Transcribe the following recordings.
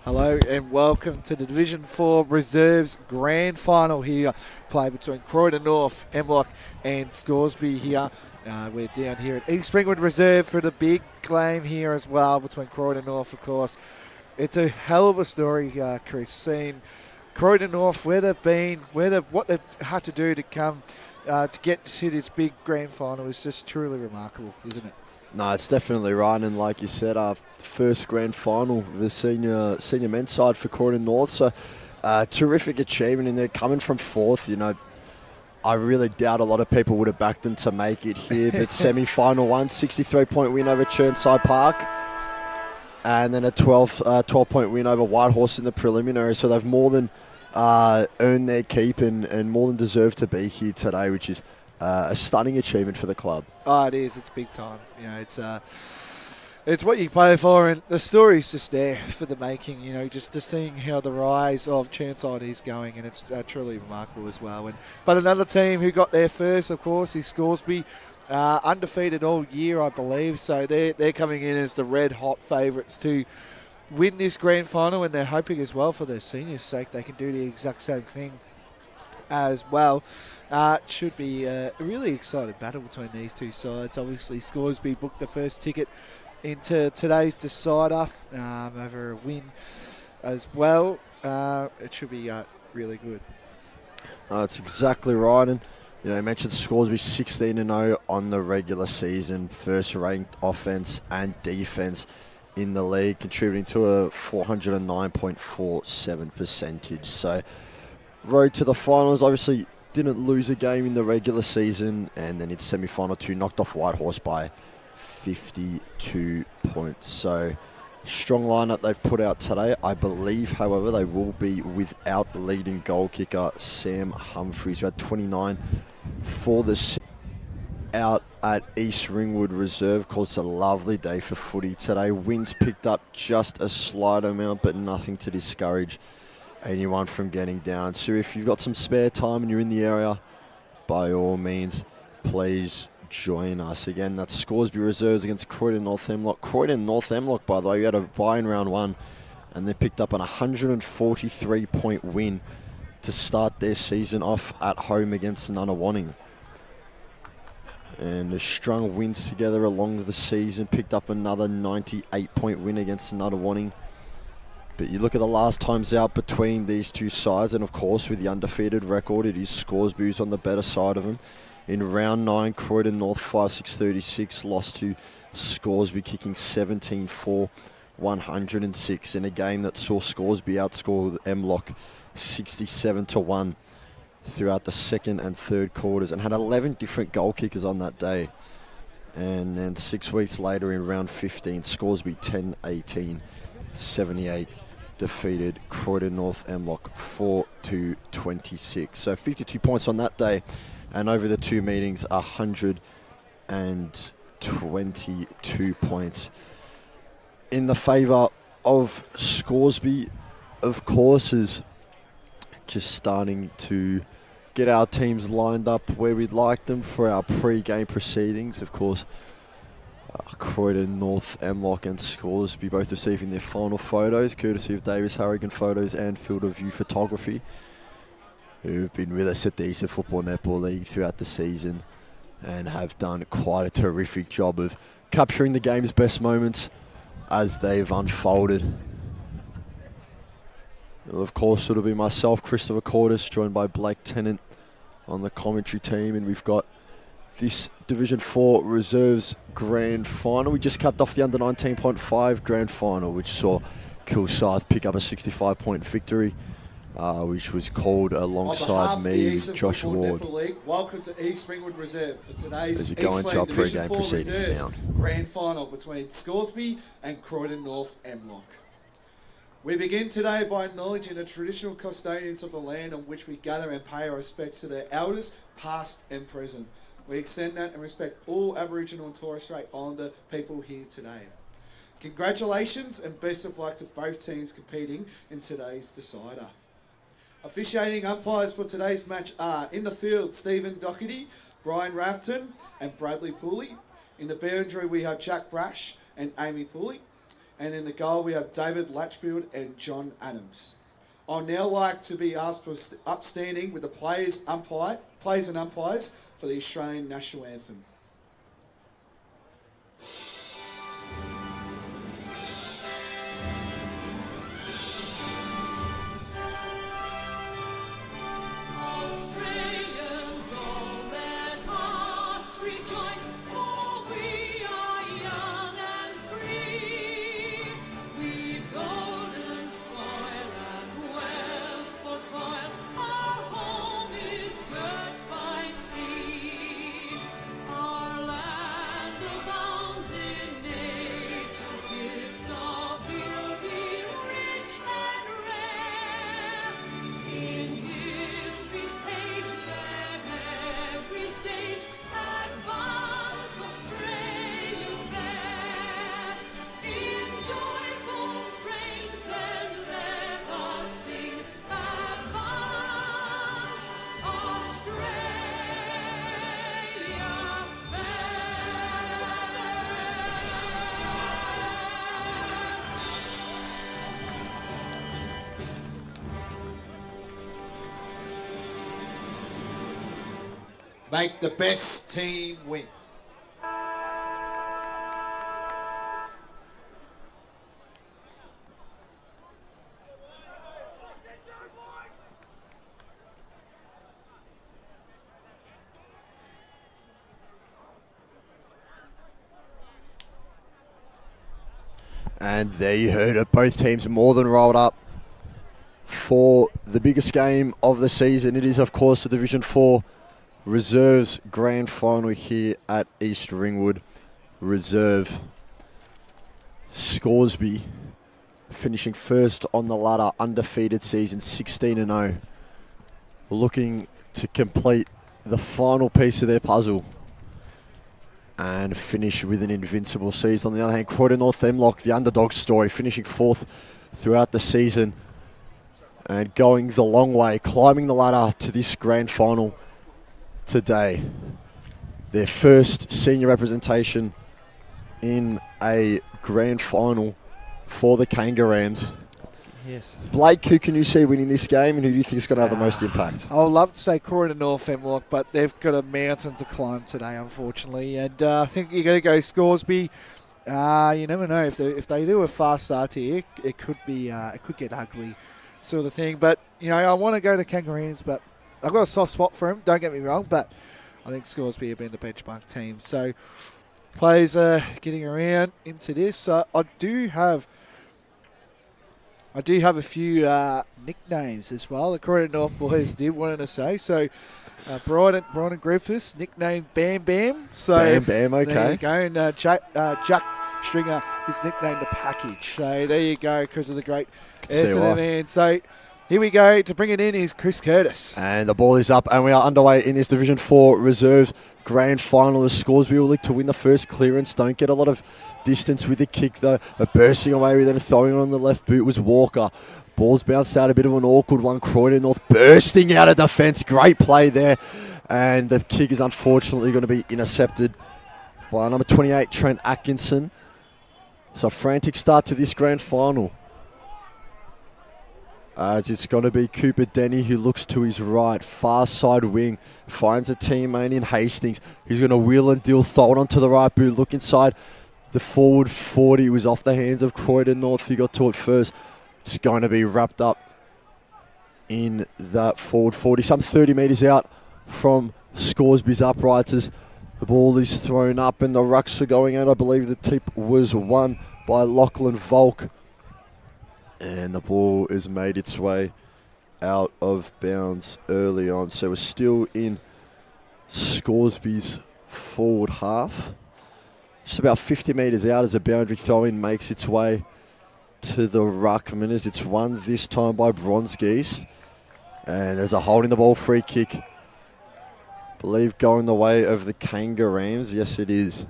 Hello and welcome to the Division 4 Reserves Grand Final here, played between Croydon North MLOC and Scoresby here. We're down here at East Ringwood Reserve for the big game here as well between Croydon North, of course. It's a hell of a story, Chris, seeing Croydon North, where they've been, what they've had to do to come to get to this big grand final is just truly remarkable, isn't it? No, it's definitely right, and like you said, our first grand final of the senior men's side for Croydon North, so terrific achievement, and they're coming from fourth. You know, I really doubt a lot of people would have backed them to make it here, but semi-final one, 63-point win over Churnside Park, and then a 12-point win over Whitehorse in the preliminary, so they've more than earned their keep and more than deserved to be here today, which is a stunning achievement for the club. Oh, it is. It's big time. You know, it's what you play for, and the story's just there for the making. You know, just seeing how the rise of Churnside is going, and it's truly remarkable as well. But another team who got there first, of course, is Scoresby, undefeated all year, I believe. So they're coming in as the red hot favourites to win this grand final, and they're hoping as well for their seniors' sake they can do the exact same thing as well. It should be a really exciting battle between these two sides. Obviously, Scoresby booked the first ticket into today's decider over a win as well. It should be really good. That's exactly right. And you know, you mentioned Scoresby 16-0 on the regular season, first ranked offense and defense in the league, contributing to a 409.47 percentage. So, road to the finals, obviously didn't lose a game in the regular season, and then in semi-final 2 knocked off Whitehorse by 52 points. So strong lineup they've put out today. I believe, however, they will be without leading goal kicker Sam Humphries, who had 29 for the out at East Ringwood Reserve. Of course, a lovely day for footy today. Winds picked up just a slight amount, but nothing to discourage anyone from getting down. So if you've got some spare time and you're in the area, by all means, please join us. Again, that's Scoresby Reserves against Croydon North MLOC. Croydon North MLOC, by the way, we had a bye in round 1, and they picked up an 143-point win to start their season off at home against Nunawanning. And the strong wins together along the season, picked up another 98-point win against Nunawanning. But you look at the last times out between these two sides, and of course with the undefeated record, it is Scoresby's on the better side of them. In round 9, Croydon North 5-6-36 lost to Scoresby, kicking 17-4-106 in a game that saw Scoresby outscore MLOC 67-1 throughout the second and third quarters, and had 11 different goal kickers on that day. And then 6 weeks later in round 15, Scoresby 10-18-78 defeated Croydon North MLOC 4-26. So 52 points on that day, and over the two meetings, 122 points in the favour of Scoresby. Of course, is just starting to get our teams lined up where we'd like them for our pre-game proceedings. Of course, Croydon North MLOC and Scoresby both receiving their final photos, courtesy of Davis Harrigan Photos and Field of View Photography, who've been with us at the Eastern Football Netball League throughout the season and have done quite a terrific job of capturing the game's best moments as they've unfolded. And of course, it'll be myself, Christopher Cordis, joined by Blake Tennant on the commentary team, and we've got this Division 4 Reserves Grand Final. We just capped off the under 19.5 Grand Final, which saw Kilsyth pick up a 65-point victory, which was called alongside me, Josh Ward. League, welcome to East Ringwood Reserve for today's as we go into our pre-game proceedings now. Grand Final between Scoresby and Croydon North MLOC. We begin today by acknowledging the traditional custodians of the land on which we gather and pay our respects to their elders, past and present. We extend that and respect all Aboriginal and Torres Strait Islander people here today. Congratulations and best of luck to both teams competing in today's decider. Officiating umpires for today's match are, in the field, Stephen Doherty, Brian Rafton and Bradley Pooley. In the boundary we have Jack Brash and Amy Pooley. And in the goal, we have David Latchfield and John Adams. I'd now like to be asked for upstanding with the players and umpires for the Australian National Anthem. Make the best team win. And there you heard it. Both teams more than rolled up for the biggest game of the season. It is, of course, the Division 4 Reserves Grand Final here at East Ringwood. Reserve Scoresby finishing first on the ladder, undefeated season, 16-0. Looking to complete the final piece of their puzzle and finish with an invincible season. On the other hand, Croydon North MLOC, the underdog story, finishing fourth throughout the season and going the long way, climbing the ladder to this grand final today. Their first senior representation in a grand final for the Kangaroos. Yes. Blake, who can you see winning this game and who do you think is going to have the most impact? I would love to say Croydon North MLOC, but they've got a mountain to climb today, unfortunately. And I think you're going to go Scoresby. You never know. If they do a fast start here, it could get ugly sort of thing. But, I want to go to Kangaroos, but I've got a soft spot for him, don't get me wrong, but I think Scoresby have been the benchmark team. So players are getting around into this. I do have a few nicknames as well. The Croydon North boys did want to say. So Brian and Griffiths, nicknamed Bam Bam. So Bam Bam, okay. There you go. And Jack Stringer is nicknamed The Package. So there you go, because of the great Essendon man. So here we go. To bring it in is Chris Curtis. And the ball is up, and we are underway in this Division 4 Reserves Grand Final. The Scoresby will look to win the first clearance. Don't get a lot of distance with the kick, though. Bursting away with it and throwing it on the left boot was Walker. Ball's bounced out, a bit of an awkward one. Croydon North bursting out of defence. Great play there. And the kick is unfortunately going to be intercepted by number 28, Trent Atkinson. So a frantic start to this grand final, as it's going to be Cooper Denny who looks to his right, far side wing, finds a teammate in Hastings. He's going to wheel and deal, throw it onto the right boot, look inside the forward 40. It was off the hands of Croydon North. He got to it first. It's going to be wrapped up in that forward 40, some 30 metres out from Scoresby's uprights as the ball is thrown up and the rucks are going out. I believe the tip was won by Lachlan Volk. And the ball has made its way out of bounds early on. So we're still in Scoresby's forward half. Just about 50 metres out as a boundary throw-in makes its way to the ruckman as it's won this time by Bronskis. And there's a holding the ball free kick. Believe going the way of the Kangaroos. Yes, it is.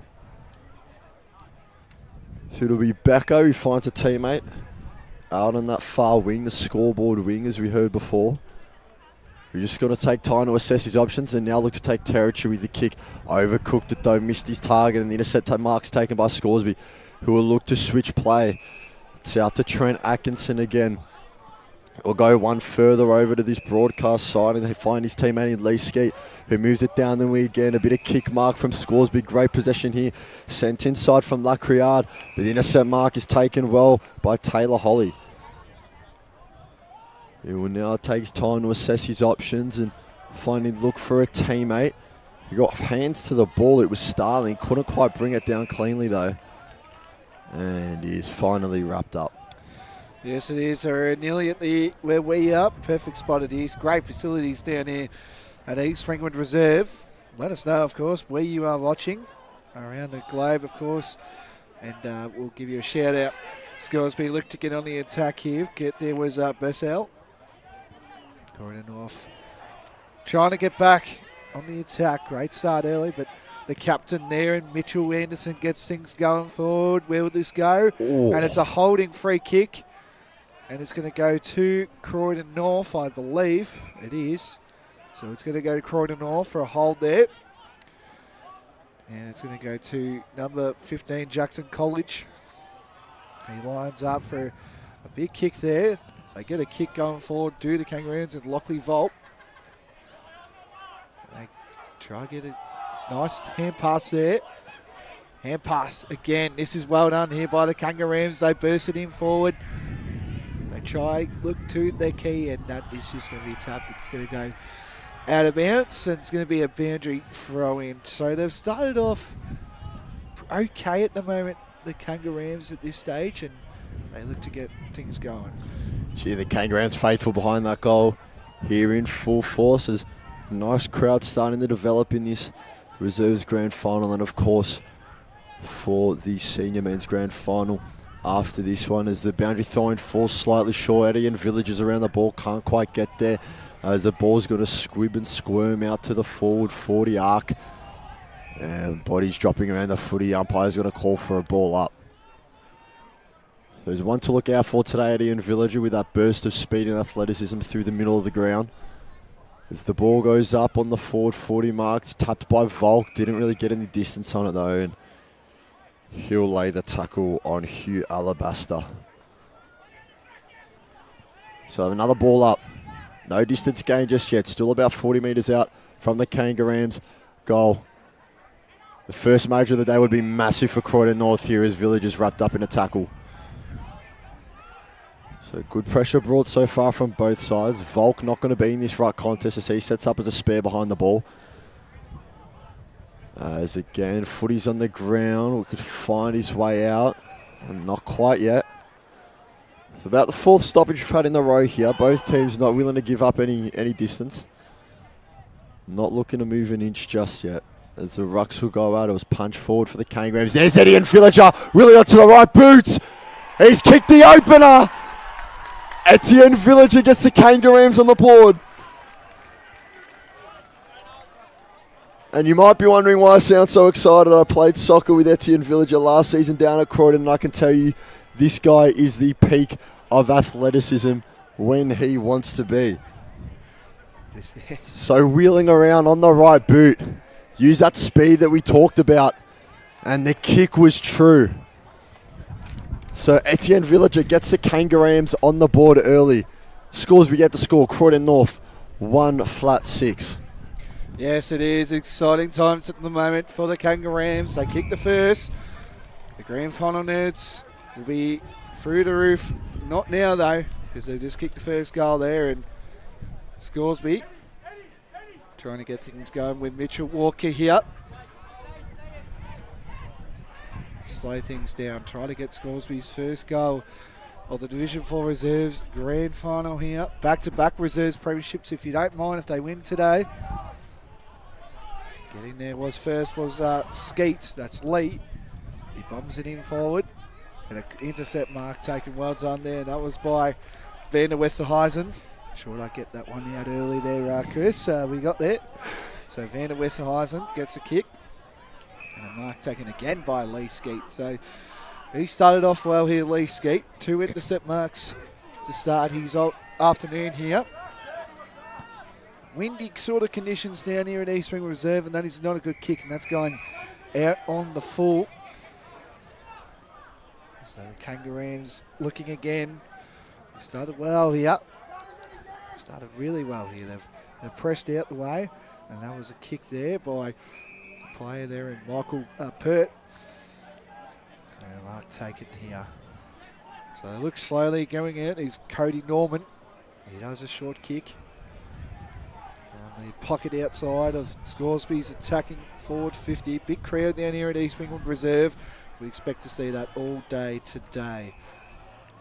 So it'll be Becco who finds a teammate out on that far wing, the scoreboard wing, as we heard before. We're just going to take time to assess his options and now look to take territory with the kick. Overcooked it though, missed his target, and the intercept mark's taken by Scoresby. who will look to switch play. It's out to Trent Atkinson again. We'll go one further over to this broadcast side, and they find his teammate in Lee Skeet, who moves it down the wing again. A bit of kick mark from Scoresby. Great possession here. Sent inside from Lacriard, but the intercept mark is taken well by Taylor Holly. He will now take his time to assess his options and finally look for a teammate. He got hands to the ball. It was Starling. Couldn't quite bring it down cleanly, though. And he's finally wrapped up. Yes, it is. We're nearly at where we are. Perfect spot it is. Great facilities down here at East Ringwood Reserve. Let us know, of course, where you are watching around the globe, of course, and we'll give you a shout out. Scoresby looked to get on the attack here. There was Bessel. Croydon North trying to get back on the attack. Great start early, but the captain there and Mitchell Anderson gets things going forward. Where will this go? Ooh. And it's a holding free kick. And it's going to go to Croydon North, I believe. It is. So it's going to go to Croydon North for a hold there. And it's going to go to number 15, Jackson College. He lines up for a big kick there. They get a kick going forward, do the Kangaroos and Lockley Vault. They try to get a nice hand pass there. Hand pass again. This is well done here by the Kangaroos. They burst it in forward. Try, look to their key, and that is just going to be tough. It's going to go out of bounds, and it's going to be a boundary throw in. So they've started off okay at the moment, the Kangaroos at this stage, and they look to get things going. Gee, the Kangaroos faithful behind that goal here in full force. As nice crowd starting to develop in this Reserves Grand Final, and of course for the Senior Men's Grand Final. After this one, as the boundary throwing falls slightly short, Eddie and Villagers around the ball can't quite get there, as the ball's going to squib and squirm out to the forward 40 arc, and bodies dropping around the footy. Umpire's going to call for a ball up. There's one to look out for today, Eddie and Villager, with that burst of speed and athleticism through the middle of the ground. As the ball goes up on the forward 40 marks, tapped by Volk, didn't really get any distance on it though, and he'll lay the tackle on Hugh Alabaster. So another ball up. No distance gain just yet. Still about 40 metres out from the Kangaroos goal. The first major of the day would be massive for Croydon North here as Villagers wrapped up in a tackle. So good pressure brought so far from both sides. Volk not going to be in this right contest as he sets up as a spare behind the ball. As again, footy's on the ground. We could find his way out. And not quite yet. It's about the fourth stoppage we've had in a row here. Both teams not willing to give up any distance. Not looking to move an inch just yet. As the rucks will go out, it was punch forward for the Kangaroos. There's Eddie and Villager. Really onto the right boot. He's kicked the opener. Etienne Villager gets the Kangaroos on the board. And you might be wondering why I sound so excited. I played soccer with Etienne Villager last season down at Croydon, and I can tell you this guy is the peak of athleticism when he wants to be. So wheeling around on the right boot. Use that speed that we talked about. And the kick was true. So Etienne Villager gets the Kangaroos on the board early. Scoresby get the score. Croydon North 1-6. Yes, it is. Exciting times at the moment for the Kangaroos. They kick the first. The grand final nerds will be through the roof. Not now, though, because they just kicked the first goal there. And Scoresby trying to get things going with Mitchell Walker here. Slow things down. Try to get Scoresby's first goal of the Division 4 Reserves grand final here. Back-to-back Reserves premierships, if you don't mind, if they win today. Getting there was Skeet, that's Lee. He bombs it in forward. And an intercept mark taken, well done there. That was by Van der Westerhuizen. Sure I get that one out early there, Chris. We got there. So Van der Westerhuizen gets a kick. And a mark taken again by Lee Skeet. So he started off well here, Lee Skeet. 2 intercept marks to start his afternoon here. Windy sort of conditions down here at East Ringwood Reserve, and that is not a good kick, and that's going out on the full. So the Kangaroos looking again. They started well here. Started really well here. They've pressed out the way, and that was a kick there by the player there in Michael Pert. And mark taken here. So they look slowly going out. He's Cody Norman. He does a short kick. On the pocket outside of Scoresby's attacking forward 50. Big crowd down here at East Wingwood Reserve. We expect to see that all day today.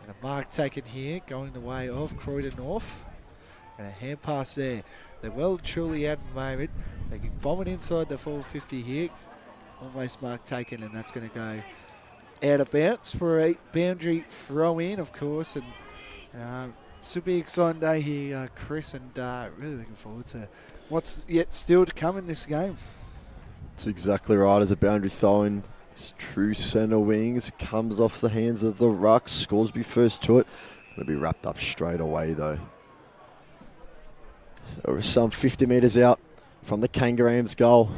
And a mark taken here, going the way of Croydon North. And a hand pass there. They're well truly out at the moment. They can bomb it inside the full 50 here. Almost mark taken, and that's going to go out of bounds for a boundary throw in, of course. And should be an exciting day here, Chris, and really looking forward to what's yet still to come in this game. That's exactly right. As a boundary throw-in, true centre wings, comes off the hands of the ruck. Scoresby first to it. Going to be wrapped up straight away, though. So we're some 50 metres out from the Kangaroos' goal.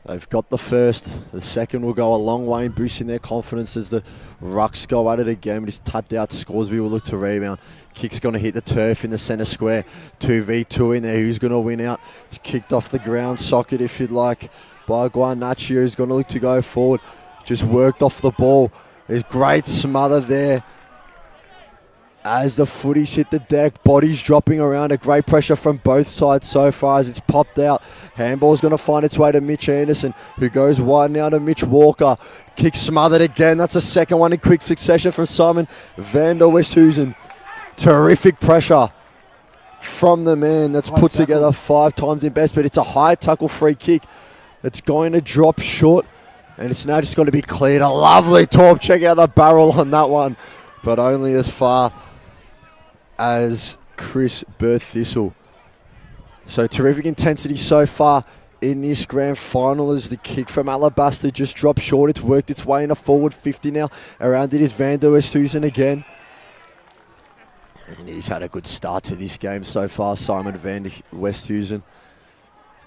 They've got the first. The second will go a long way in boosting their confidence as the rucks go at it again. But he's tapped out. Scoresby will look to rebound. Kick's going to hit the turf in the centre square. 2v2 in there. Who's going to win out? It's kicked off the ground socket, if you'd like, by Guarnaccio, who's going to look to go forward. Just worked off the ball. There's great smother there. As the footies hit the deck, bodies dropping around, a great pressure from both sides so far as it's popped out. Handball's going to find its way to Mitch Anderson, who goes wide now to Mitch Walker. Kick smothered again. That's a second one in quick succession from Simon van der Westhuizen. Terrific pressure from the man that's put together 5 times in best, but it's a high tackle free kick. It's going to drop short, and it's now just going to be cleared. A lovely torp. Check out the barrel on that one, but only as far as Chris Berthistle. So terrific intensity so far in this grand final as the kick from Alabaster just dropped short. It's worked its way in a forward 50 now. Around it is van der Westhuizen again. And he's had a good start to this game so far, Simon van der Westhuizen.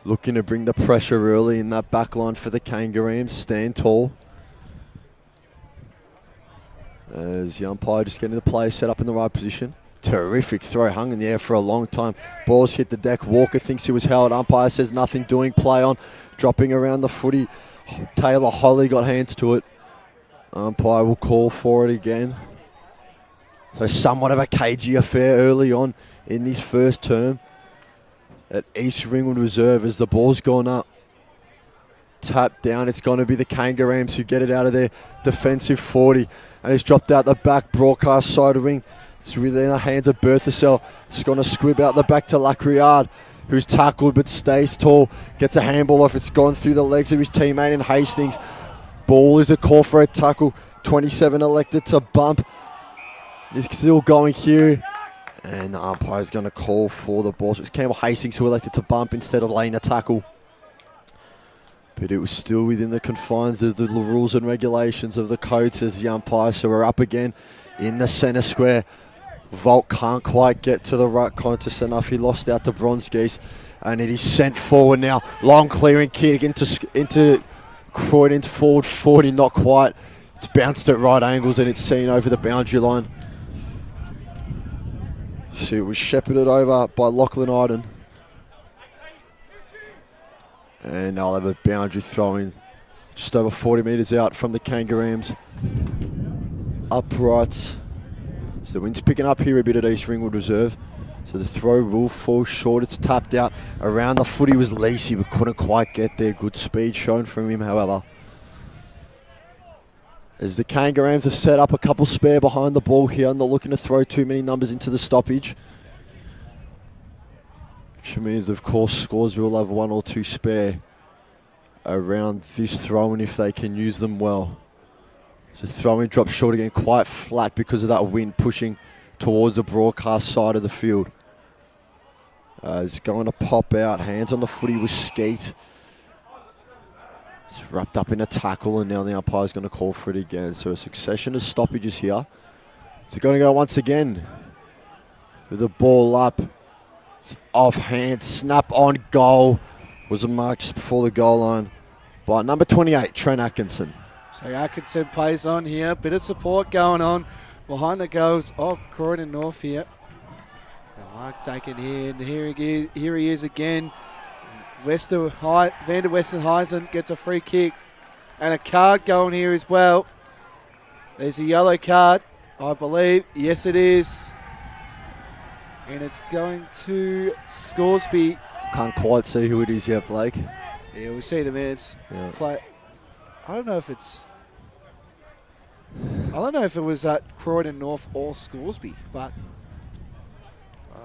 Looking to bring the pressure early in that back line for the Kangaroos. Stand tall. As the umpire just getting the player set up in the right position. Terrific throw, hung in the air for a long time. Balls hit the deck. Walker thinks he was held. Umpire says nothing doing. Play on. Dropping around the footy. Taylor Holly got hands to it. Umpire will call for it again. So somewhat of a cagey affair early on in this first term at East Ringwood Reserve as the ball's gone up. Tap down. It's going to be the Kangaroos who get it out of their defensive 40. And it's dropped out the back broadcast side wing. It's within the hands of Berthasell. It's going to squib out the back to Lacriard, who's tackled but stays tall. Gets a handball off. It's gone through the legs of his teammate in Hastings. Ball is a call for a tackle. 27 elected to bump. He's still going here. And the umpire's going to call for the ball. So it's Campbell Hastings who elected to bump instead of laying the tackle. But it was still within the confines of the rules and regulations of the code, says the umpire. So we're up again in the centre square. Volt can't quite get to the right contest enough. He lost out to Bronzegeese. And it is sent forward now. Long clearing kick into Croydon's forward 40. Not quite. It's bounced at right angles and it's seen over the boundary line. So it was shepherded over by Lachlan Iden. And they'll have a boundary throw-in just over 40 metres out from the Kangaroos. Uprights. So the wind's picking up here a bit at East Ringwood Reserve. So the throw will fall short. It's tapped out. Around the footy was Lacey, but couldn't quite get there. Good speed shown from him, however. As the Kangaroos have set up a couple spare behind the ball here, and they're looking to throw too many numbers into the stoppage. Which means, of course, Scoresby will have 1 or 2 spare around this throw-in if they can use them well. So throw-in drops short again, quite flat because of that wind pushing towards the broadcast side of the field. It's going to pop out. Hands on the footy with Skeet. It's wrapped up in a tackle, and now the umpire's going to call for it again. So a succession of stoppages here. It's going to go once again with the ball up. It's offhand, snap on goal. Was a mark just before the goal line by number 28, Trent Atkinson. So Atkinson plays on here. Bit of support going on behind the goals of Croydon North here. Mark taken in. Here he is again. Vander Westenhuizen gets a free kick. And a card going here as well. There's a yellow card, I believe. Yes, it is. And it's going to Scoresby. Can't quite see who it is yet, Blake. Yeah, we've seen him as play. I don't know if it was at Croydon North or Scoresby, but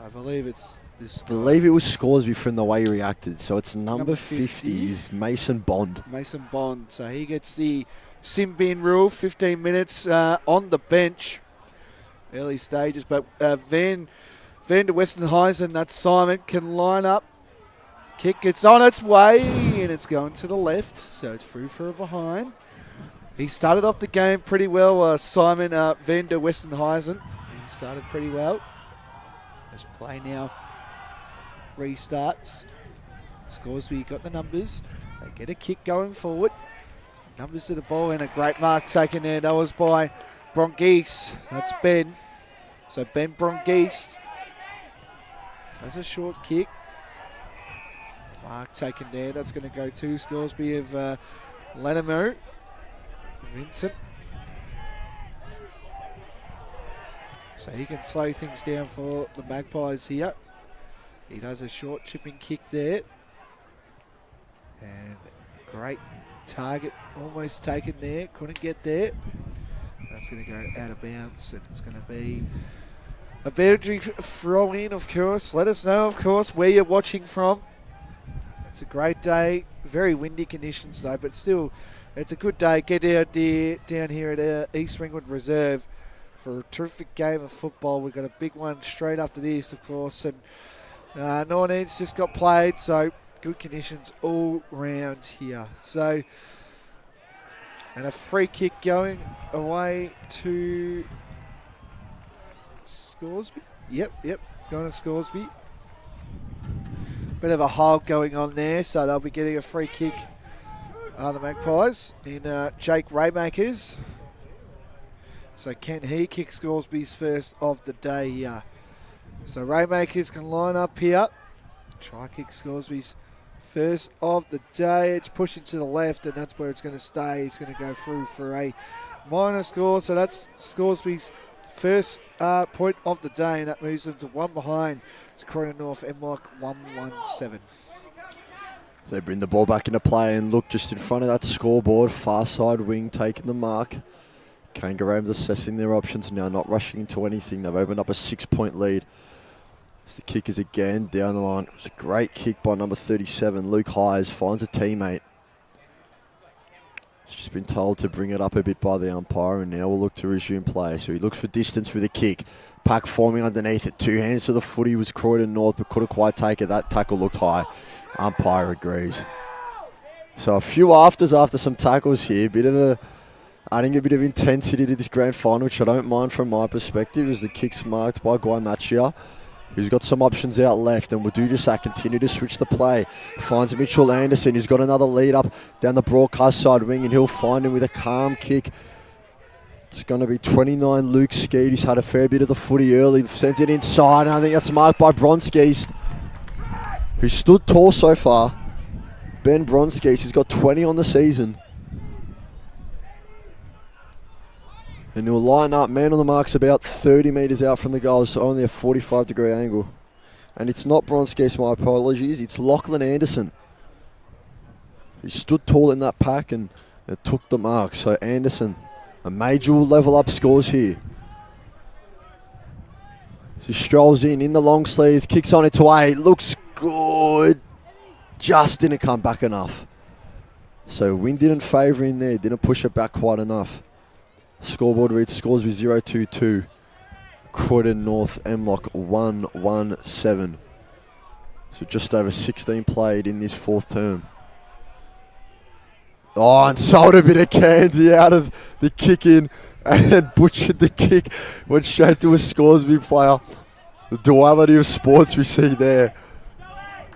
I believe it's this guy. I believe it was Scoresby from the way he reacted. So it's number 50 is Mason Bond. Mason Bond. So he gets the sin bin rule, 15 minutes on the bench. Early stages, but Vander Westenhuizen, that's Simon, can line up. Kick gets on its way, and it's going to the left, so it's through for a behind. He started off the game pretty well, Simon Vander Westenhuizen. He started pretty well. As play now restarts. Scoresby got the numbers. They get a kick going forward. Numbers to the ball, and a great mark taken there. That was by Brongeese. That's Ben. So Ben Brongeese has a short kick. Mark taken there. That's going to go to Scoresby of Lanimer. Vincent. So he can slow things down for the Magpies here. He does a short chipping kick there. And great target almost taken there. Couldn't get there. That's going to go out of bounds, and it's going to be a boundary thrown in, of course. Let us know, of course, where you're watching from. It's a great day. Very windy conditions, though, but still, it's a good day. Get out there, down here at East Ringwood Reserve for a terrific game of football. We've got a big one straight after this, of course, and Norneens just got played, so good conditions all round here. So, and a free kick going away to Scoresby. Yep, it's going to Scoresby. Bit of a hold going on there, so they'll be getting a free kick, the Magpies, in Jake Raymakers. So can he kick Scoresby's first of the day here? So Raymakers can line up here. Try kick Scoresby's first of the day. It's pushing to the left, and that's where it's going to stay. It's going to go through for a minor score. So that's Scoresby's first point of the day, and that moves them to one behind. It's Croydon North MLOC 117. So they bring the ball back into play and look just in front of that scoreboard. Far side wing taking the mark. Kangaroos assessing their options now, not rushing into anything. They've opened up a 6-point lead. As the kick is again down the line. It was a great kick by number 37. Luke Hires finds a teammate. He's just been told to bring it up a bit by the umpire, and now we'll look to resume play. So he looks for distance with a kick. Pack forming underneath it. 2 hands to the footy was Croydon North, but couldn't quite take it. That tackle looked high. Umpire agrees. So a few afters after some tackles here. Adding a bit of intensity to this grand final, which I don't mind from my perspective, as the kick's marked by Guaymachia, who's got some options out left, and will do just that, continue to switch the play. Finds Mitchell Anderson, who's got another lead up down the broadcast side wing, and he'll find him with a calm kick. It's going to be 29 Luke Skeet. He's had a fair bit of the footy early, sends it inside, and I think that's marked by Bronskiest, who stood tall so far. Ben Bronskiest, he's got 20 on the season. And he'll line up, man on the mark's about 30 metres out from the goal, so only a 45-degree angle. And it's not Bronskiest, my apologies, it's Lachlan Anderson. He stood tall in that pack and took the mark. So Anderson, a major level up scores here. So he strolls in the long sleeves, kicks on its way, looks good. Just didn't come back enough. So wind didn't favour in there, didn't push it back quite enough. Scoreboard reads Scoresby 0-2-2. Croydon North MLOC 117. So just over 16 played in this fourth term. Oh, and sold a bit of candy out of the kick in and butchered the kick. Went straight to a Scoresby player. The duality of sports we see there.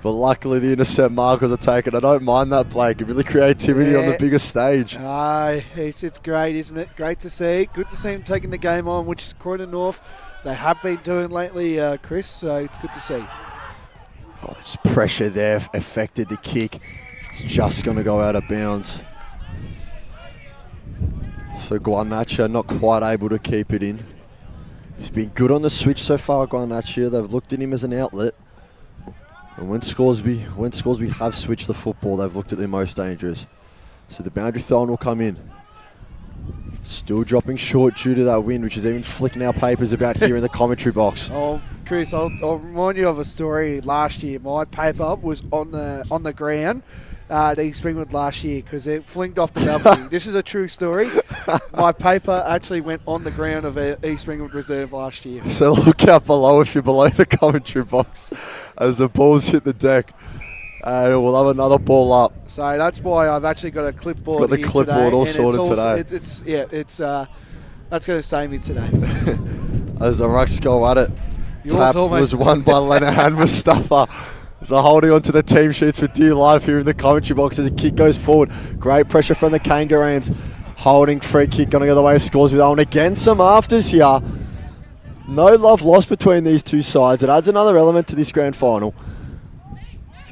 But luckily the intercept markers are taken. I don't mind that, Blake. Really creativity on the biggest stage. It's great, isn't it? Great to see. Good to see him taking the game on, which is Croydon North. They have been doing lately, Chris, so it's good to see. Oh, it's pressure there affected the kick. It's just going to go out of bounds. So Guanacha not quite able to keep it in. He's been good on the switch so far, Guanacha. They've looked at him as an outlet. And when Scoresby have switched the football, they've looked at their most dangerous. So the boundary throw will come in. Still dropping short due to that wind, which is even flicking our papers about here in the commentary box. Oh, Chris, I'll remind you of a story last year. My paper was on the ground at East Ringwood last year because it flinged off the balcony. This is a true story. My paper actually went on the ground of East Ringwood Reserve last year. So look out below if you're below the commentary box as the balls hit the deck. And we'll have another ball up. So that's why I've actually got a clipboard. Got the clipboard today, all sorted today. That's going to save me today. As the Rucks go at it. Yours Tap almost was won by Lenahan Mustafa. So holding on to the team sheets for dear life here in the commentary box as the kick goes forward. Great pressure from the Kangaroos. Holding free kick going to go the way of Scores with Owen. Again, some afters here. No love lost between these two sides. It adds another element to this grand final.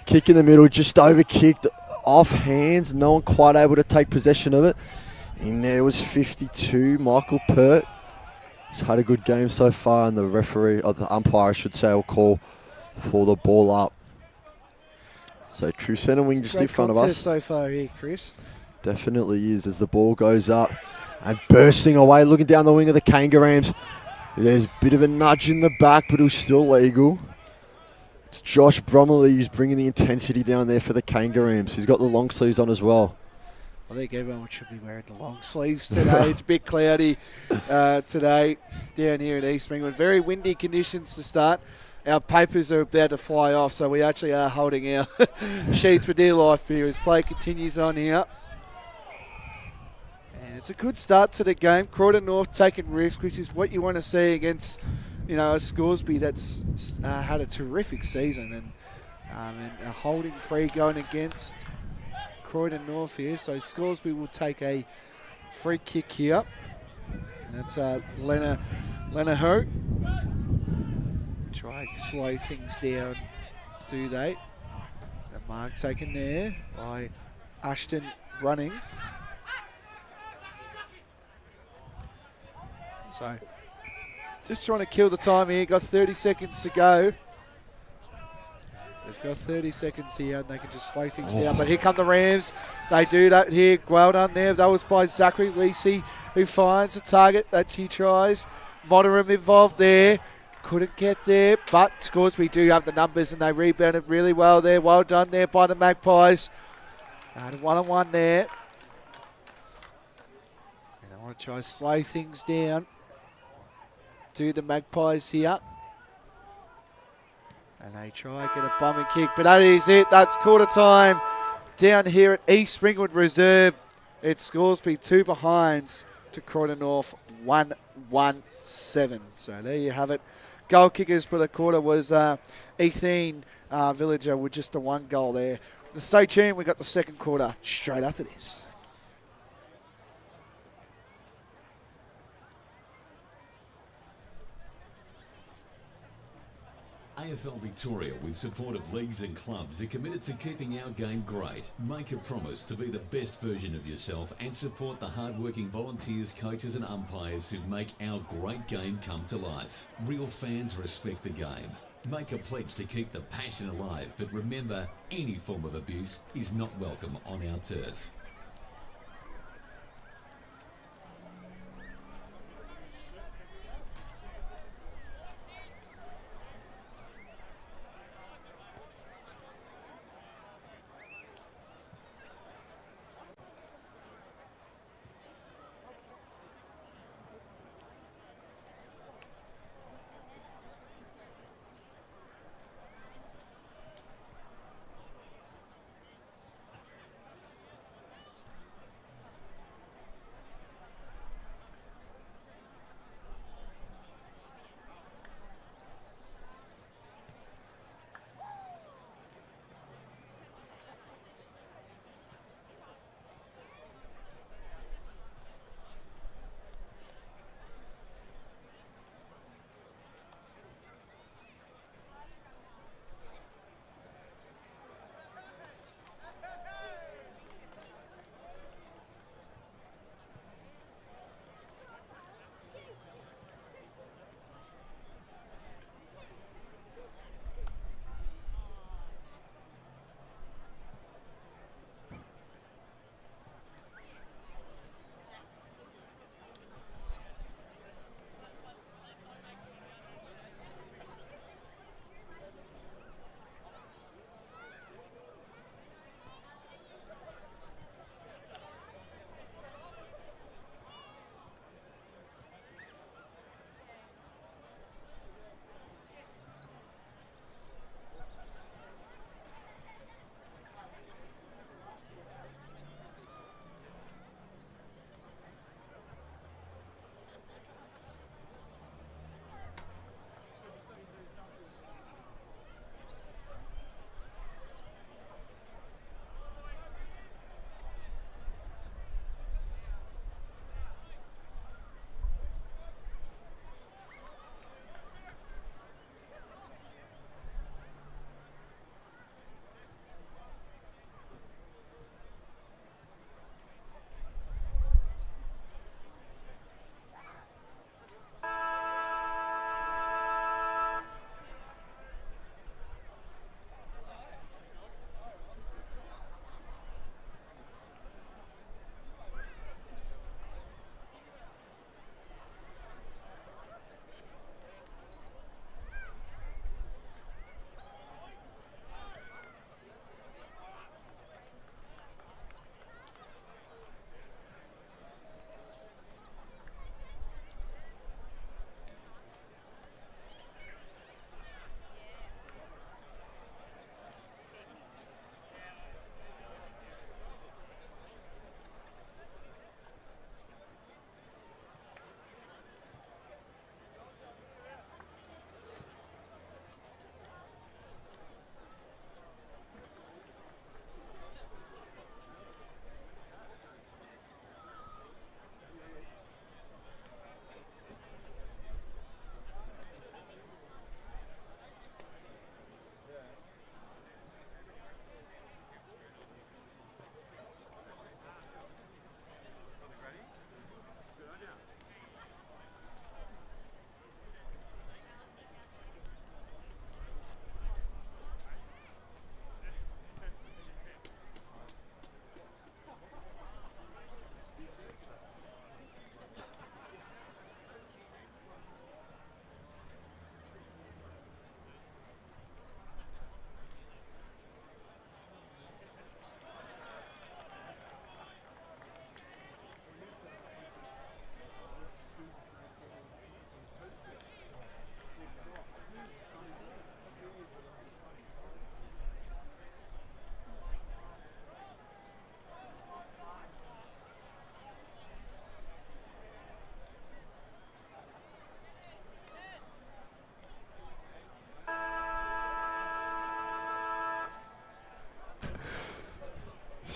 Kick in the middle, just over kicked off hands. No one quite able to take possession of it. In there was 52. Michael Pert. He's had a good game so far, and the referee, or the umpire, I should say, will call for the ball up. So true centre wing just in front of us. So far here, Chris. Definitely is as the ball goes up and bursting away, looking down the wing of the Kangaroos. There's a bit of a nudge in the back, but it was still legal. It's Josh Bromley who's bringing the intensity down there for the Kangaroos. He's got the long sleeves on as well. I think everyone should be wearing the long sleeves today. It's a bit cloudy today down here in East Ringwood. Very windy conditions to start. Our papers are about to fly off, so we actually are holding our sheets for dear life here as play continues on here. And it's a good start to the game. Croydon North taking risk, which is what you want to see against, a Scoresby that's had a terrific season and a holding free going against Croydon North here. So Scoresby will take a free kick here. And that's Lenaho. Try to slow things down, do they? The mark taken there by Ashton running. So just trying to kill the time here. Got 30 seconds to go. They've got 30 seconds here and they can just slow things down. But here come the Rams. They do that here. Well done there. That was by Zachary Lacey who finds a target that she tries. Monterham involved there. Couldn't get there, but Scoresby do have the numbers and they rebounded really well there. Well done there by the Magpies. And 1-on-1 there. And I want to try to slow things down. Do the Magpies here. And they try to get a bumming kick, but that is it. That's quarter time down here at East Ringwood Reserve. It's Scoresby 2 behinds to Croydon North 1-1-7. So there you have it. Goal kickers for the quarter was Ethan Villager with just the 1 goal there. Stay tuned. We've got the second quarter straight after this. AFL Victoria, with support of leagues and clubs, are committed to keeping our game great. Make a promise to be the best version of yourself and support the hard-working volunteers, coaches and umpires who make our great game come to life. Real fans respect the game. Make a pledge to keep the passion alive, but remember, any form of abuse is not welcome on our turf.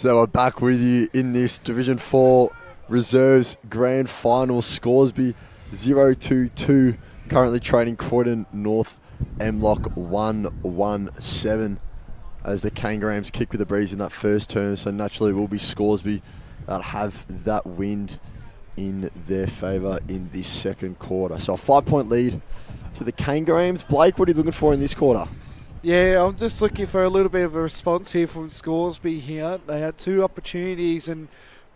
So we're back with you in this Division 4 Reserves Grand Final. Scoresby 0-2-2. Currently trading Croydon North MLOC 1-1-7 as the Kangaroos kick with the breeze in that first term. So naturally it will be Scoresby that have that wind in their favour in this second quarter. So a 5-point lead to the Kangaroos. Blake, what are you looking for in this quarter? Yeah, I'm just looking for a little bit of a response here from Scoresby here. They had 2 opportunities and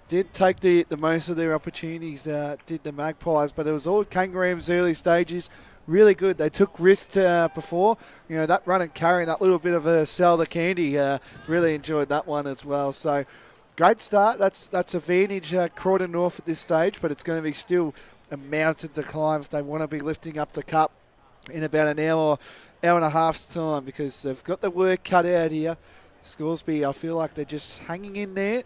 did take the most of their opportunities, did the Magpies, but it was all Kangaroos early stages. Really good. They took risks before. You know, that run and carry, that little bit of a sell the candy, really enjoyed that one as well. So great start. That's advantage Croydon North at this stage, but it's going to be still a mountain to climb if they want to be lifting up the cup in about an hour and a half's time, because they've got the work cut out here. Scoresby, I feel like they're just hanging in there,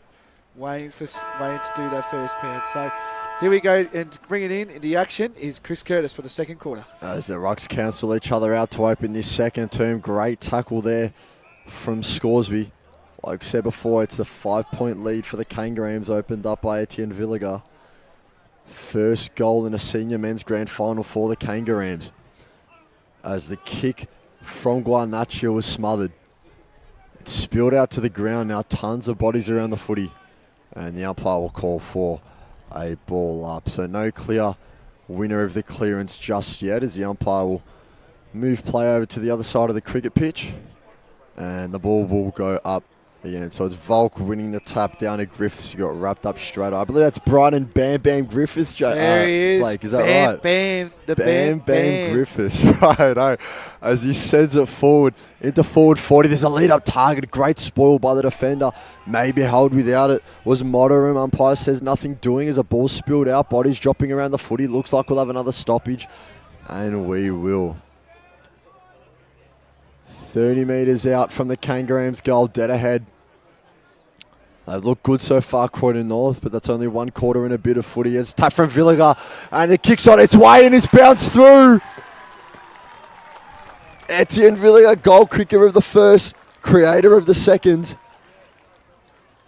waiting to do their first pound. So here we go, and bring it in the action is Chris Curtis for the second quarter. As the Rucks cancel each other out to open this second term. Great tackle there from Scoresby. Like I said before, it's the 5-point lead for the Kangaroos, opened up by Etienne Villiger. First goal in a senior men's grand final for the Kangaroos. As the kick from Guarnaccio was smothered. It spilled out to the ground. Now tons of bodies around the footy. And the umpire will call for a ball up. So no clear winner of the clearance just yet, as the umpire will move play over to the other side of the cricket pitch. And the ball will go up again. So it's Volk winning the tap down to Griffiths. You got wrapped up straight. I believe that's Brian Bam Bam Griffiths. There he is. Blake, is that right? Bam Bam Griffiths. Right. As he sends it forward into forward 40. There's a lead up target. Great spoil by the defender. Maybe held without it. Was Moderate. Umpire says nothing doing as a ball spilled out. Bodies dropping around the footy. Looks like we'll have another stoppage. And we will. 30 metres out from the Kangaroos goal, dead ahead. They've looked good so far, Croydon North, but that's only 1 quarter and a bit of footy. It's tap from Villiger, and it kicks on its way, and it's bounced through. Etienne Villiger, goal kicker of the first, creator of the second.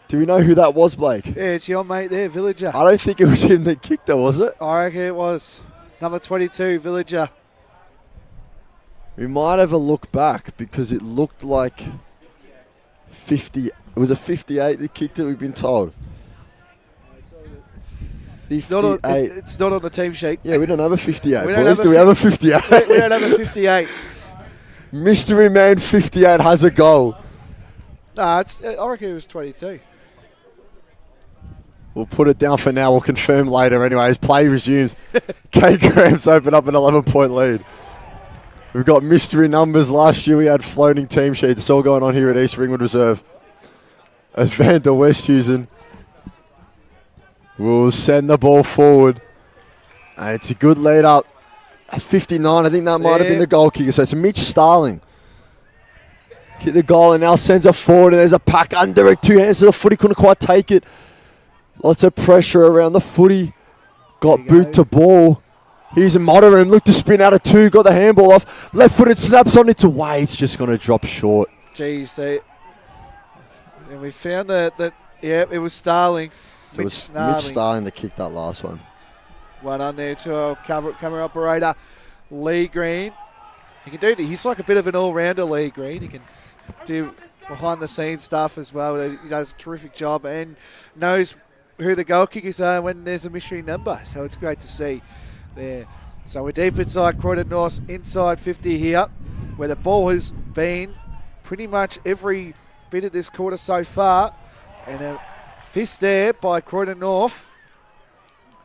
Do we know who that was, Blake? Yeah, it's your mate there, Villager. I don't think it was him that kicked it, was it? I reckon it was. Number 22, Villager. We might have a look back because it looked like 50. It was a 58 that kicked it, we've been told. 58. It's not on the team sheet. Yeah, we don't have a 58. Boys, do we have a 58? We don't have a 58. Mystery Man 58 has a goal. I reckon it was 22. We'll put it down for now. We'll confirm later. Anyways, play resumes. Kangaroos open up an 11-point lead. We've got mystery numbers. Last year we had floating team sheets. It's all going on here at East Ringwood Reserve. As Van der Westhuizen will send the ball forward. And it's a good lead up. At 59, I think that might have been the goal kicker. So it's Mitch Starling. Kick the goal and now sends it forward. And there's a pack under it. 2 hands to the footy. Couldn't quite take it. Lots of pressure around the footy. Got boot to ball. Here's a Moderate, looked to spin out of 2, got the handball off. Left-footed snaps on its away. It's just going to drop short. Jeez, and we found that it was Starling. So it was Mitch Starling that kicked that last one. One on there to our camera operator, Lee Green. He can do it. He's like a bit of an all-rounder, Lee Green. He can do behind-the-scenes stuff as well. He does a terrific job and knows who the goal kickers are when there's a mystery number. So it's great to see there. So we're deep inside Croydon North, inside 50 here, where the ball has been pretty much every bit of this quarter so far. And a fist there by Croydon North.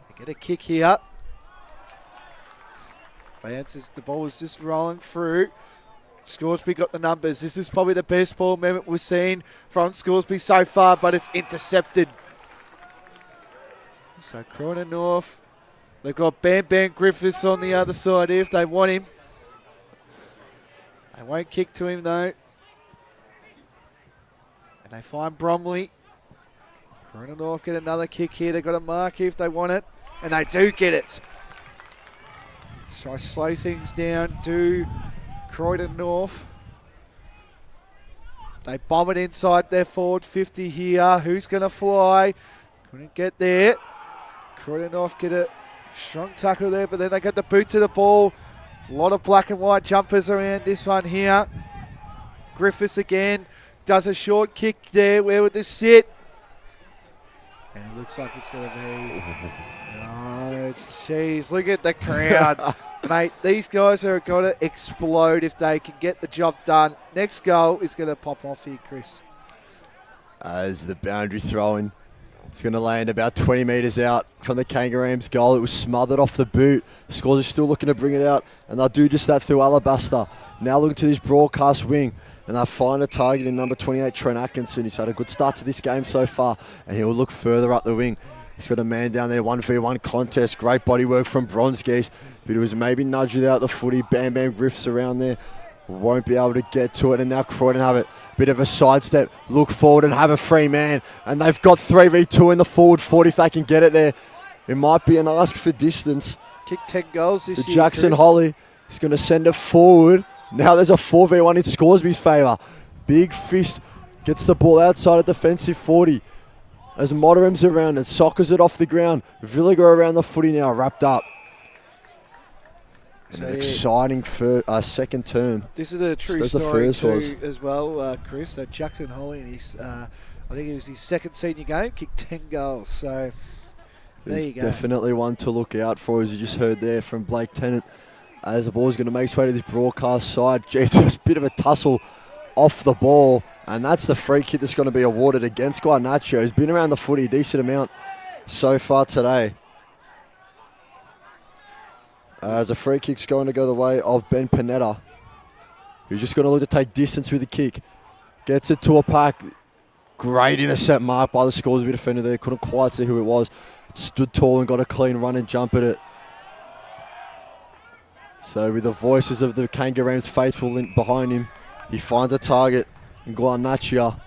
They get a kick here. Bounces, the ball is just rolling through. Scoresby got the numbers. This is probably the best ball movement we've seen from Scoresby so far, but it's intercepted. So Croydon North, they've got Bam Bam Griffiths on the other side here if they want him. They won't kick to him though. And they find Bromley. Croydon North get another kick here. They've got a mark here if they want it. And they do get it. So I slow things down to Croydon North. They bomb it inside their forward 50 here. Who's going to fly? Couldn't get there. Croydon North get a strong tackle there, but then they get the boot to the ball. A lot of black and white jumpers around this one here. Griffiths again does a short kick there. Where would this sit? And it looks like it's going to be... Oh, jeez, look at the crowd. Mate, these guys are going to explode if they can get the job done. Next goal is going to pop off here, Chris. As the boundary throw-in, it's going to land about 20 metres out from the Kangaroos' goal. It was smothered off the boot. Scores are still looking to bring it out, and they'll do just that through Alabaster. Now looking to this broadcast wing, and they'll find a target in number 28, Trent Atkinson. He's had a good start to this game so far, and he'll look further up the wing. He's got a man down there, 1v1 contest. Great body work from Bronzegeese, but it was maybe nudged out the footy. Bam Bam Griffiths around there. Won't be able to get to it, and now Croydon have it. Bit of a sidestep, look forward and have a free man, and they've got 3v2 in the forward 40 if they can get it there. It might be an ask for distance. Kicked 10 goals this year, Jackson Chris. Holly is going to send it forward. Now there's a 4v1 in Scoresby's favour. Big fist gets the ball outside of defensive 40. As Motteram's around it, soccers it off the ground. Villiger around the footy now, wrapped up. And an exciting second term. This is a true story too, as well, Chris. So Jackson Holly, in his, I think it was his second senior game, kicked 10 goals. So there you go. Definitely one to look out for, as you just heard there from Blake Tennant. As the ball's going to make its way to this broadcast side. Gee, just a bit of a tussle off the ball. And that's the free kick that's going to be awarded against Guarnacho. He's been around the footy a decent amount so far today. As a free kick's going to go the way of Ben Panetta, who's just going to look to take distance with the kick. Gets it to a pack. Great intercept mark by the Scoresby defender there. Couldn't quite see who it was. Stood tall and got a clean run and jump at it. So with the voices of the Kangaroos faithful behind him, he finds a target in Guarnacho,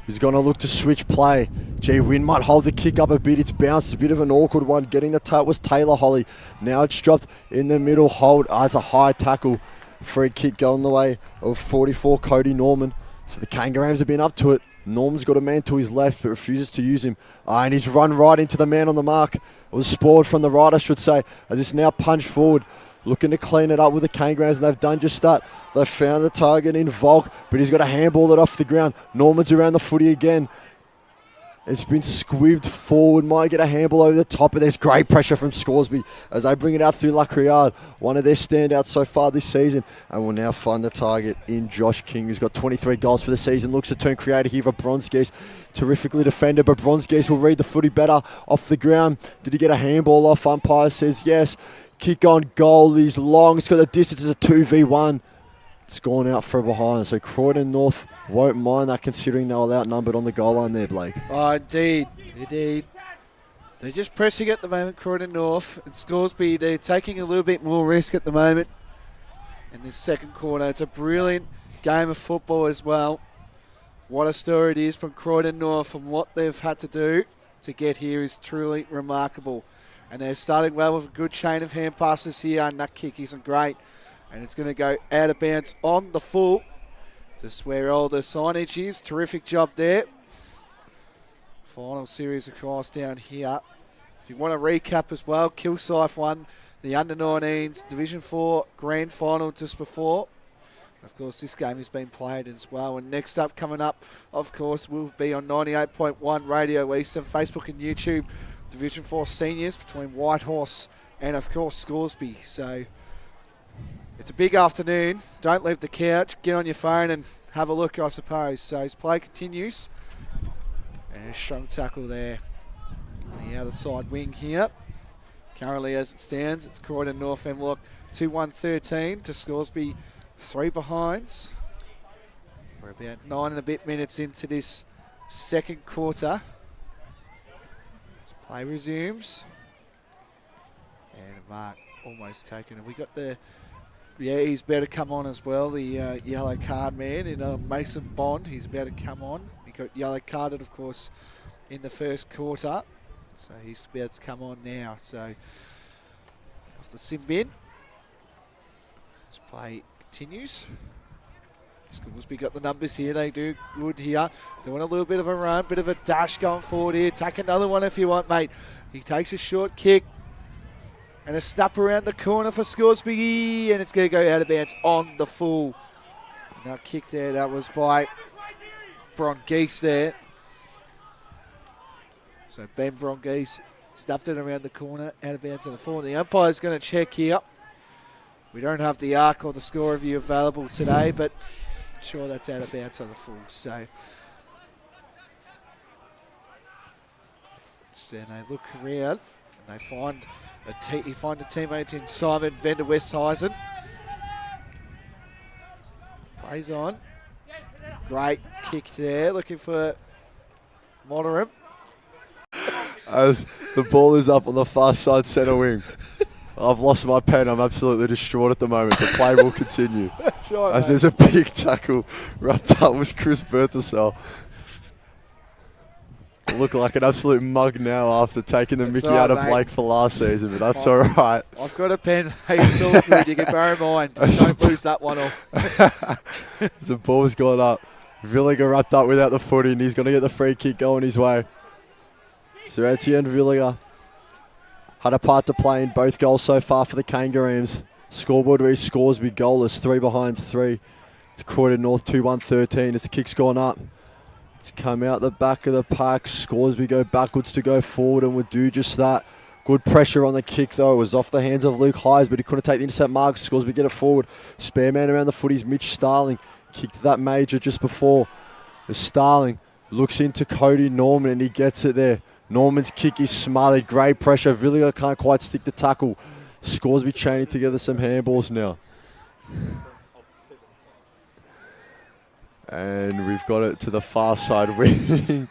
who's going to look to switch play. Gee, Wynn might hold the kick up a bit. It's bounced, a bit of an awkward one. Getting the tap was Taylor Holly. Now it's dropped in the middle. Hold. It's a high tackle. Free kick going the way of 44, Cody Norman. So the Kangaroos have been up to it. Norman's got a man to his left but refuses to use him. And he's run right into the man on the mark. It was spoiled from the right, I should say, as it's now punched forward. Looking to clean it up with the Kangaroos, and they've done just that. They've found the target in Volk, but he's got to handball it off the ground. Norman's around the footy again. It's been squibbed forward, might get a handball over the top, but there's great pressure from Scoresby as they bring it out through Lacriard, one of their standouts so far this season, and will now find the target in Josh King, who's got 23 goals for the season. Looks to turn creative here for Bronzegeese. Terrifically defended, but Bronzegeese will read the footy better off the ground. Did he get a handball off? Umpire says yes. Kick on goal, he's long, it's got the distance, it's a 2v1. It's gone out from behind, so Croydon North won't mind that considering they were outnumbered on the goal line there, Blake. Oh, indeed. They're just pressing at the moment, Croydon North. And Scoresby, they're taking a little bit more risk at the moment in this second quarter. It's a brilliant game of football as well. What a story it is from Croydon North, and what they've had to do to get here is truly remarkable. And they're starting well with a good chain of hand passes here, and that kick isn't great. And it's going to go out of bounds on the full. Just where all the signage is. Terrific job there. Final series across down here. If you want to recap as well, Kilsyth won the under-19s Division 4 Grand Final just before. Of course, this game has been played as well. And next up, coming up, of course, will be on 98.1 Radio Eastland, Facebook and YouTube. Division 4 Seniors between Whitehorse and, of course, Scoresby. So it's a big afternoon. Don't leave the couch. Get on your phone and have a look, I suppose. So his play continues. And a strong tackle there on the other side wing here. Currently, as it stands, it's Croydon North MLOC 2-1-13 to Scoresby 3 behinds. We're about 9 and a bit minutes into this second quarter. Play resumes. And a mark almost taken. And we got the... Yeah, he's about to come on as well. The yellow card man in Mason Bond. He's about to come on. He got yellow carded, of course, in the first quarter. So he's about to come on now. So off the sin bin. This play continues. Scoresby got the numbers here. They do good here. Doing a little bit of a run, bit of a dash going forward here. Take another one if you want, mate. He takes a short kick. And a step around the corner for Scoresby. And it's going to go out of bounds on the full. Now kick there. That was by Brongeese there. So Ben Brongeese stuffed it around the corner. Out of bounds on the full. And the umpire's going to check here. We don't have the arc or the score review available today, but I'm sure that's out of bounds on the full. So then they look around and they find a teammate in Simon Vender Westheisen. Plays on. Great kick there, looking for Monterham. As the ball is up on the far side centre wing. I've lost my pen. I'm absolutely distraught at the moment. The play will continue. Right, as there's a big tackle wrapped up with Chris Berthasell. Look like an absolute mug now after taking the Mickey out of Blake for last season, but that's all right. I've got a pen. Hey, it's all good. You can bear in mind. Don't lose that one off. The ball's gone up. Villiger wrapped up without the footy, and he's going to get the free kick going his way. So Etienne Villiger had a part to play in both goals so far for the Kangaroos. Scoreboard reads Scoresby goalless, 3 behind 3. It's Croydon North 2-1-13 as the kick's gone up. It's come out the back of the pack. Scoresby go backwards to go forward and would do just that. Good pressure on the kick though. It was off the hands of Luke Hayes, but he couldn't take the intercept mark. Scoresby get it forward. Spare man around the footies, Mitch Starling. Kicked that major just before. As Starling looks into Cody Norman and he gets it there. Norman's kick is smothered. Great pressure. Villiger can't quite stick the tackle. Scoresby chaining together some handballs now. And we've got it to the far side wing.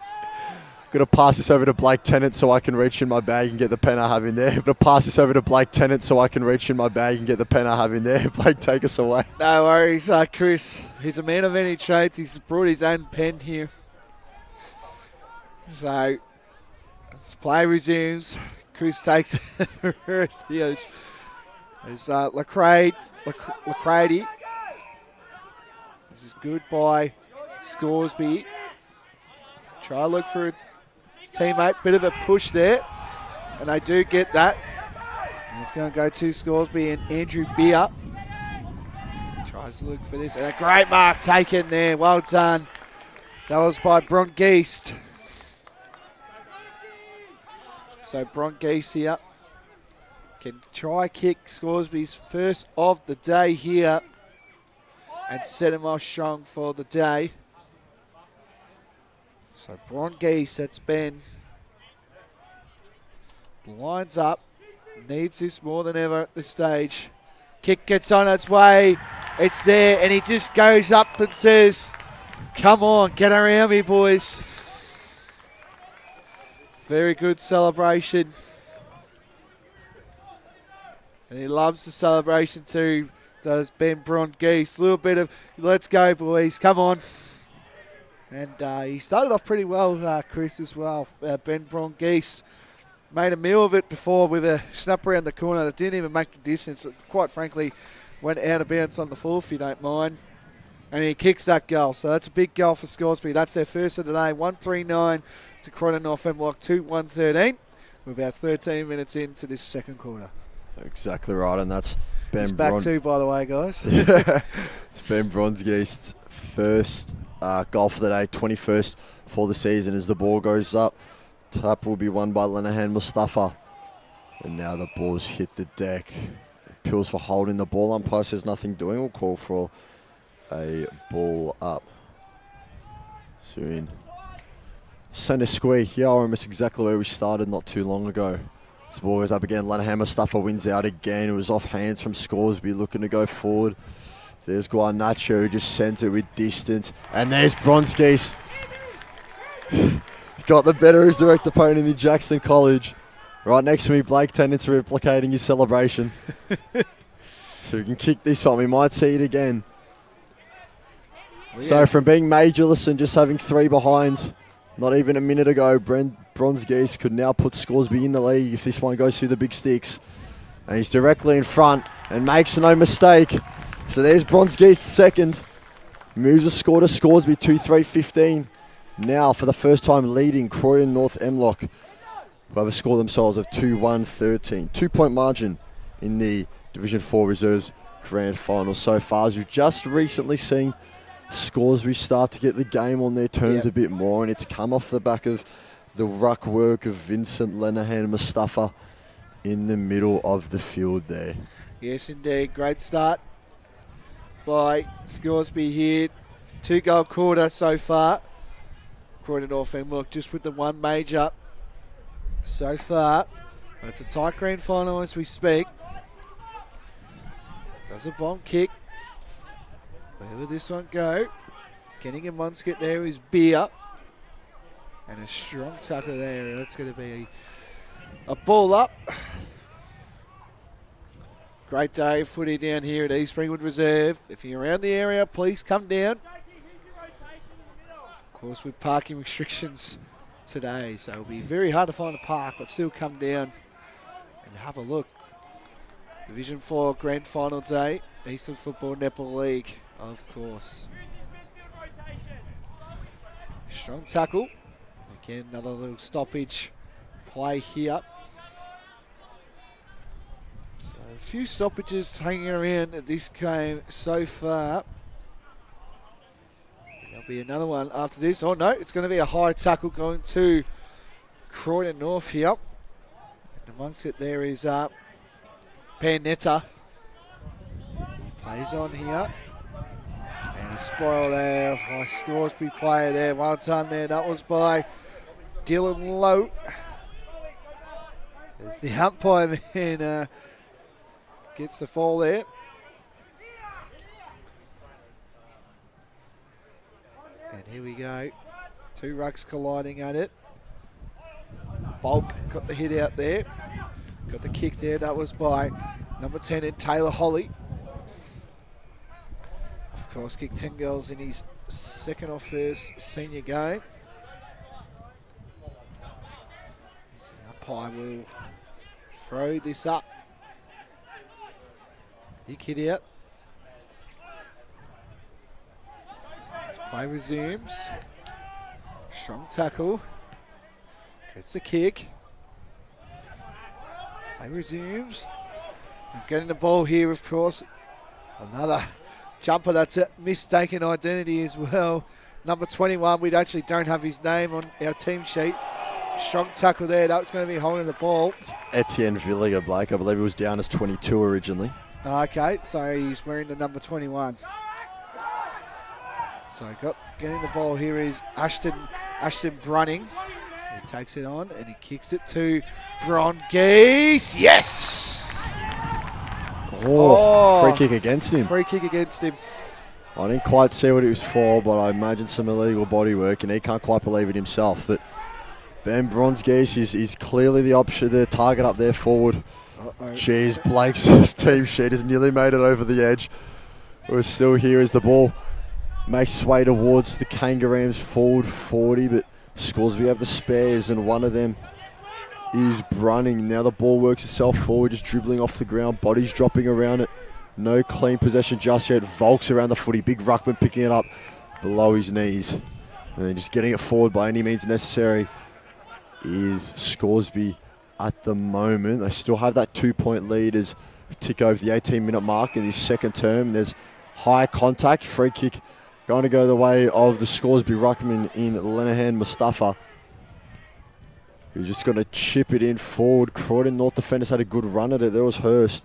Going to pass this over to Blake Tennant so I can reach in my bag and get the pen I have in there. Going to pass this over to Blake Tennant so I can reach in my bag and get the pen I have in there. Blake, take us away. No worries, Chris. He's a man of many trades. He's brought his own pen here. So, as play resumes, Chris takes the rest here. There's Lacrady. This is good by Scoresby. Try to look for a teammate. Bit of a push there. And they do get that. And it's going to go to Scoresby and Andrew Beer. Tries to look for this. And a great mark taken there. Well done. That was by Brongeese. So Brongeese here can try kick Scoresby's first of the day here and set him off strong for the day. So Brongeese, that's Ben. Lines up, needs this more than ever at this stage. Kick gets on its way, it's there, and he just goes up and says, come on, get around me, boys. Very good celebration. And he loves the celebration too, does Ben Brongeese. A little bit of, let's go, boys, come on. And he started off pretty well, Chris, as well. Ben Brongeese made a meal of it before with a snap around the corner that didn't even make the distance. It, quite frankly, went out of bounds on the full, if you don't mind. And he kicks that goal. So that's a big goal for Scoresby. That's their first of the day. 1-3-9 to Croydon North MLOC 2-1-13. We're about 13 minutes into this second quarter. Exactly right, and that's Ben He's back too, by the way, guys. Yeah, it's Ben Brongeeste's first goal for the day, 21st for the season as the ball goes up. Tap will be won by Lenahan Mustafa. And now the ball's hit the deck. Appeals for holding the ball. Umpire says nothing doing. We'll call for a ball up. Soon. Centre square here, almost exactly where we started not too long ago. This ball goes up again. Lenahan Mustafa wins out again. It was off hands from Scoresby, looking to go forward. There's Guarnacho who just sends it with distance. And there's Brongeese. Got the better of his direct opponent in Jackson College. Right next to me, Blake Tennant's replicating his celebration. So we can kick this one. We might see it again. Well, yeah. So from being majorless and just having 3 behinds, not even a minute ago, Brongeese could now put Scoresby in the league if this one goes through the big sticks. And he's directly in front and makes no mistake. So there's Brongeese second. Moves the score to Scoresby 2-3-15. Now, for the first time, leading Croydon North MLOC, who have a score themselves of 2-1-13. 2-point margin in the Division 4 Reserves Grand Final so far, as we've just recently seen Scoresby start to get the game on their terms a bit more, and it's come off the back of the ruck work of Vincent, Lenahan, Mustafa in the middle of the field there. Yes, indeed. Great start by Scoresby here. 2-goal quarter so far. Croydon North MLOC just with the one major so far. But it's a tight grand final as we speak. Does a bomb kick. Where will this one go? Getting in one skit there is Beer. And a strong tackle there. That's going to be a ball up. Great day of footy down here at East Ringwood Reserve. If you're around the area, please come down. Of course, with parking restrictions today, so it'll be very hard to find a park, but still come down and have a look. Division 4 Grand Final Day, Eastland Football Netball League, of course. Strong tackle. Again, another little stoppage play here. So a few stoppages hanging around at this game so far. There'll be another one after this. Oh no, it's going to be a high tackle going to Croydon North here. And amongst it there is Panetta. He plays on here. And a spoil there by Scoresby player there. Well done there. That was by Dylan Lowe. There's the umpire man gets the fall there. And here we go. Two rucks colliding at it. Volk got the hit out there. Got the kick there. That was by number 10 in Taylor Holly. Of course, kicked 10 goals in his second or first senior game. So the umpire will throw this up. Big hit out. Play resumes. Strong tackle. Gets the kick. Play resumes. And getting the ball here, of course. Another jumper that's a mistaken identity as well. Number 21, we actually don't have his name on our team sheet. Strong tackle there. That's going to be holding the ball. It's Etienne Villiger, Blake. I believe he was down as 22 originally. Okay, so he's wearing the number 21. So getting the ball here is Ashton Brunning. He takes it on and he kicks it to Brongeese. Yes! Free kick against him. Free kick against him. I didn't quite see what it was for, but I imagine some illegal body work, and he can't quite believe it himself. But Ben Brongeese is clearly the option, the target up there forward. Jeez, Blake's team sheet has nearly made it over the edge. We're still here as the ball makes sway towards the Kangaroos forward 40, but Scoresby have the spares, and one of them is Brunning. Now the ball works itself forward, just dribbling off the ground, bodies dropping around it. No clean possession just yet. Volks around the footy, big ruckman picking it up below his knees. And then just getting it forward by any means necessary is Scoresby at the moment. They still have that 2-point lead as we tick over the 18-minute mark in his second term. There's high contact, free kick going to go the way of the Scoresby ruckman in Lenahan Mustafa, who's just going to chip it in forward. Croydon North defenders had a good run at it. There was Hurst,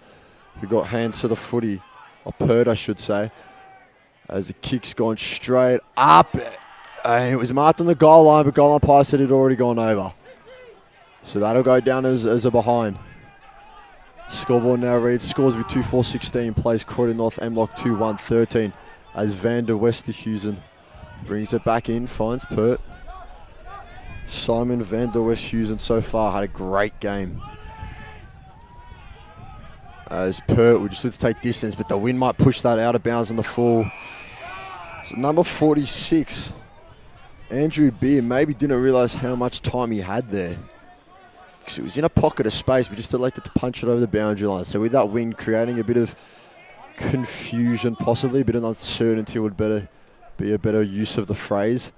who got hands to the footy, or Pert I should say, as the kick's gone straight up. And it was marked on the goal line, but goal umpire said it had already gone over. So that'll go down as a behind. Scoreboard now reads Scoresby 2-4-16, plays Croydon North MLOC 2-1-13 as Vander Westerhuizen brings it back in, finds Pert. Simon Vander Westhuizen so far had a great game. As Pert would just look to take distance, but the wind might push that out of bounds on the full. So number 46, Andrew Beer, maybe didn't realise how much time he had there. Because it was in a pocket of space, but just elected to punch it over the boundary line. So with that wind creating a bit of confusion, possibly a bit of uncertainty would better be a better use of the phrase.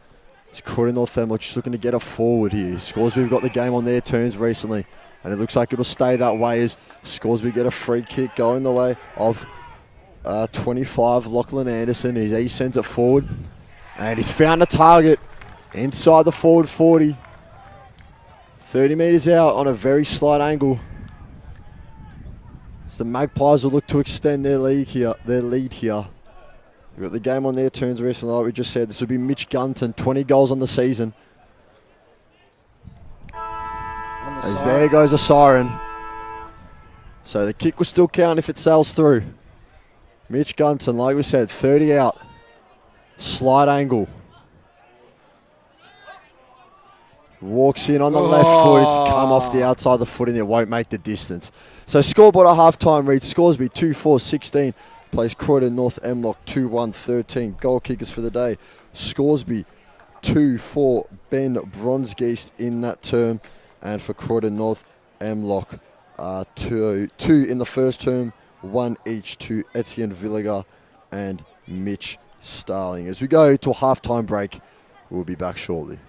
It's Croydon North MLOC just looking to get a forward here. Scoresby have got the game on their turns recently, and it looks like it'll stay that way as Scoresby get a free kick going the way of 25, Lachlan Anderson. He sends it forward, and he's found a target inside the forward 40. 30 metres out on a very slight angle. So the Magpies will look to extend their lead here. We've got the game on their turns recently, like we just said. This would be Mitch Gunton, 20 goals on the season. As there goes a siren. So the kick will still count if it sails through. Mitch Gunton, like we said, 30 out. Slight angle. Walks in on the left foot. It's come off the outside of the foot and it won't make the distance. So scoreboard at halftime reads Scoresby 2-4-16. Plays Croydon North MLOC 2-1-13. Goal kickers for the day. Scoresby 2-4 Ben Bronsgeest in that term. And for Croydon North MLOC 2 in the first term. 1 each to Etienne Villiger and Mitch Starling. As we go to a halftime break, we'll be back shortly.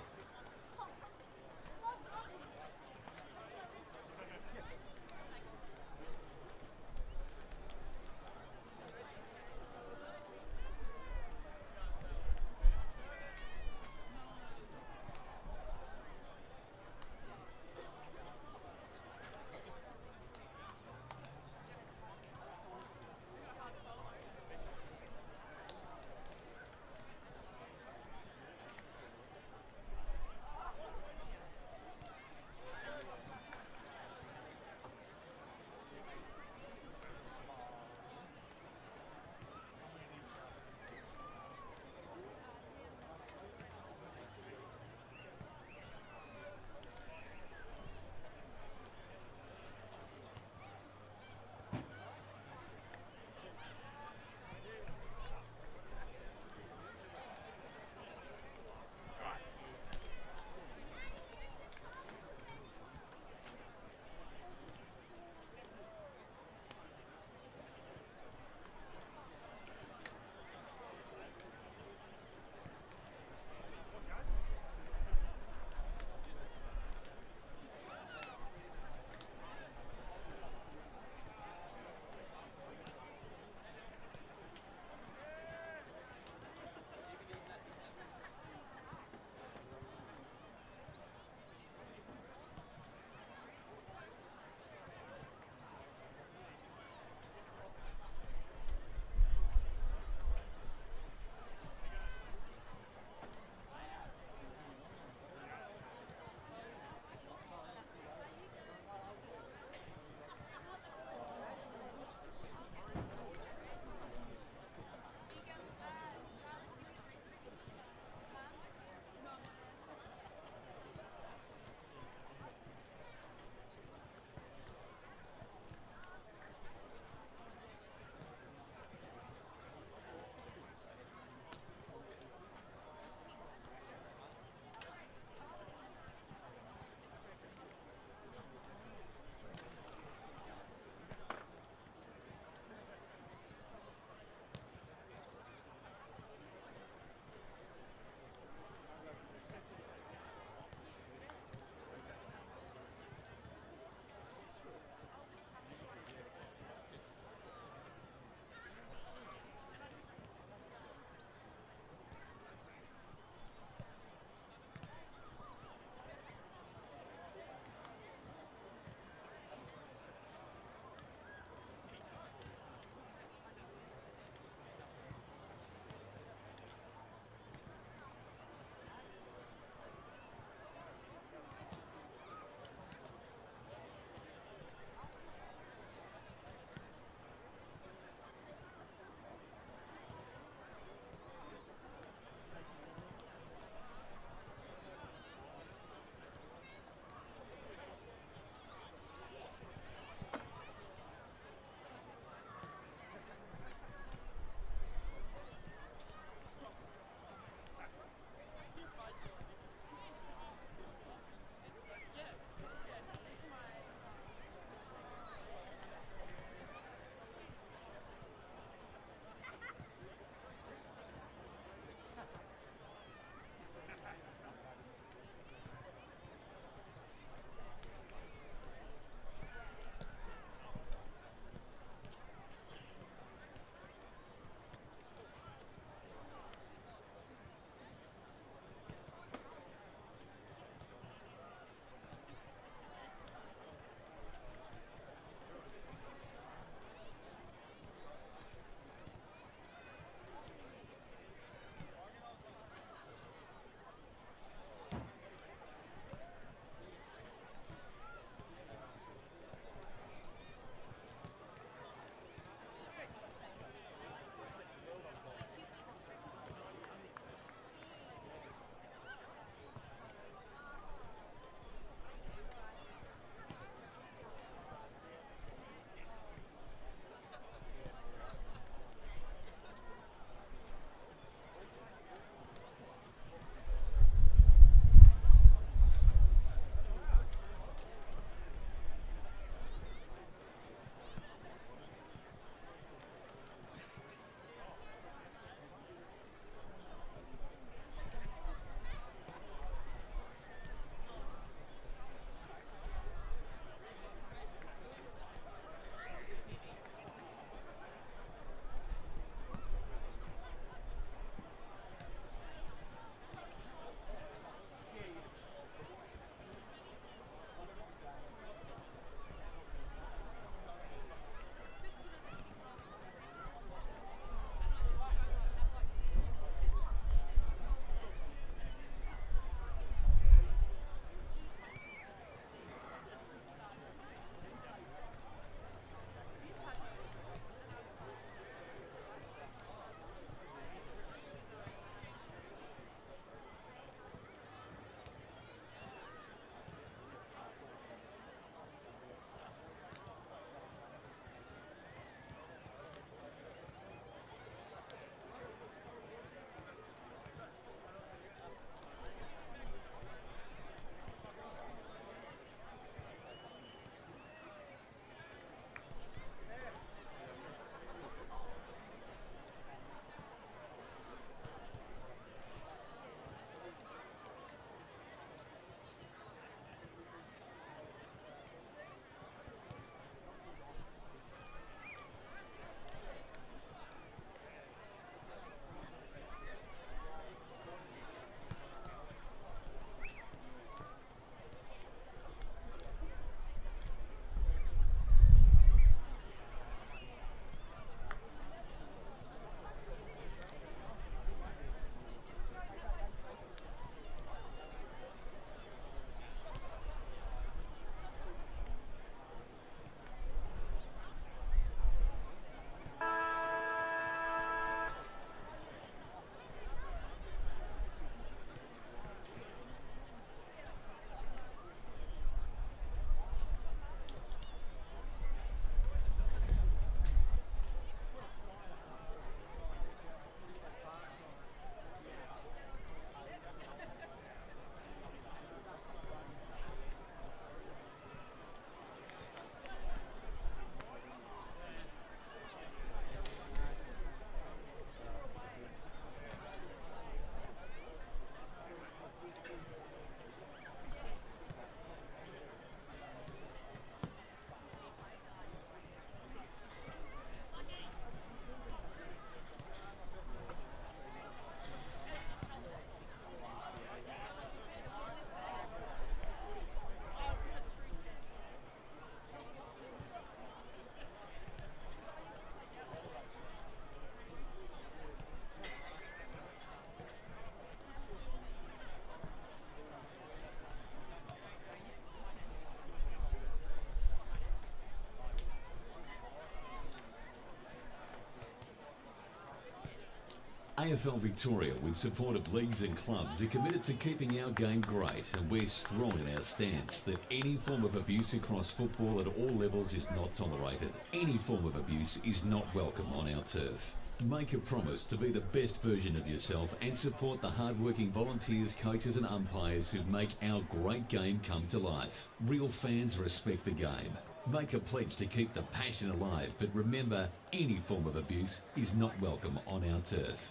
AFL Victoria, with support of leagues and clubs, are committed to keeping our game great, and we're strong in our stance that any form of abuse across football at all levels is not tolerated. Any form of abuse is not welcome on our turf. Make a promise to be the best version of yourself and support the hard-working volunteers, coaches and umpires who make our great game come to life. Real fans respect the game. Make a pledge to keep the passion alive, but remember, any form of abuse is not welcome on our turf.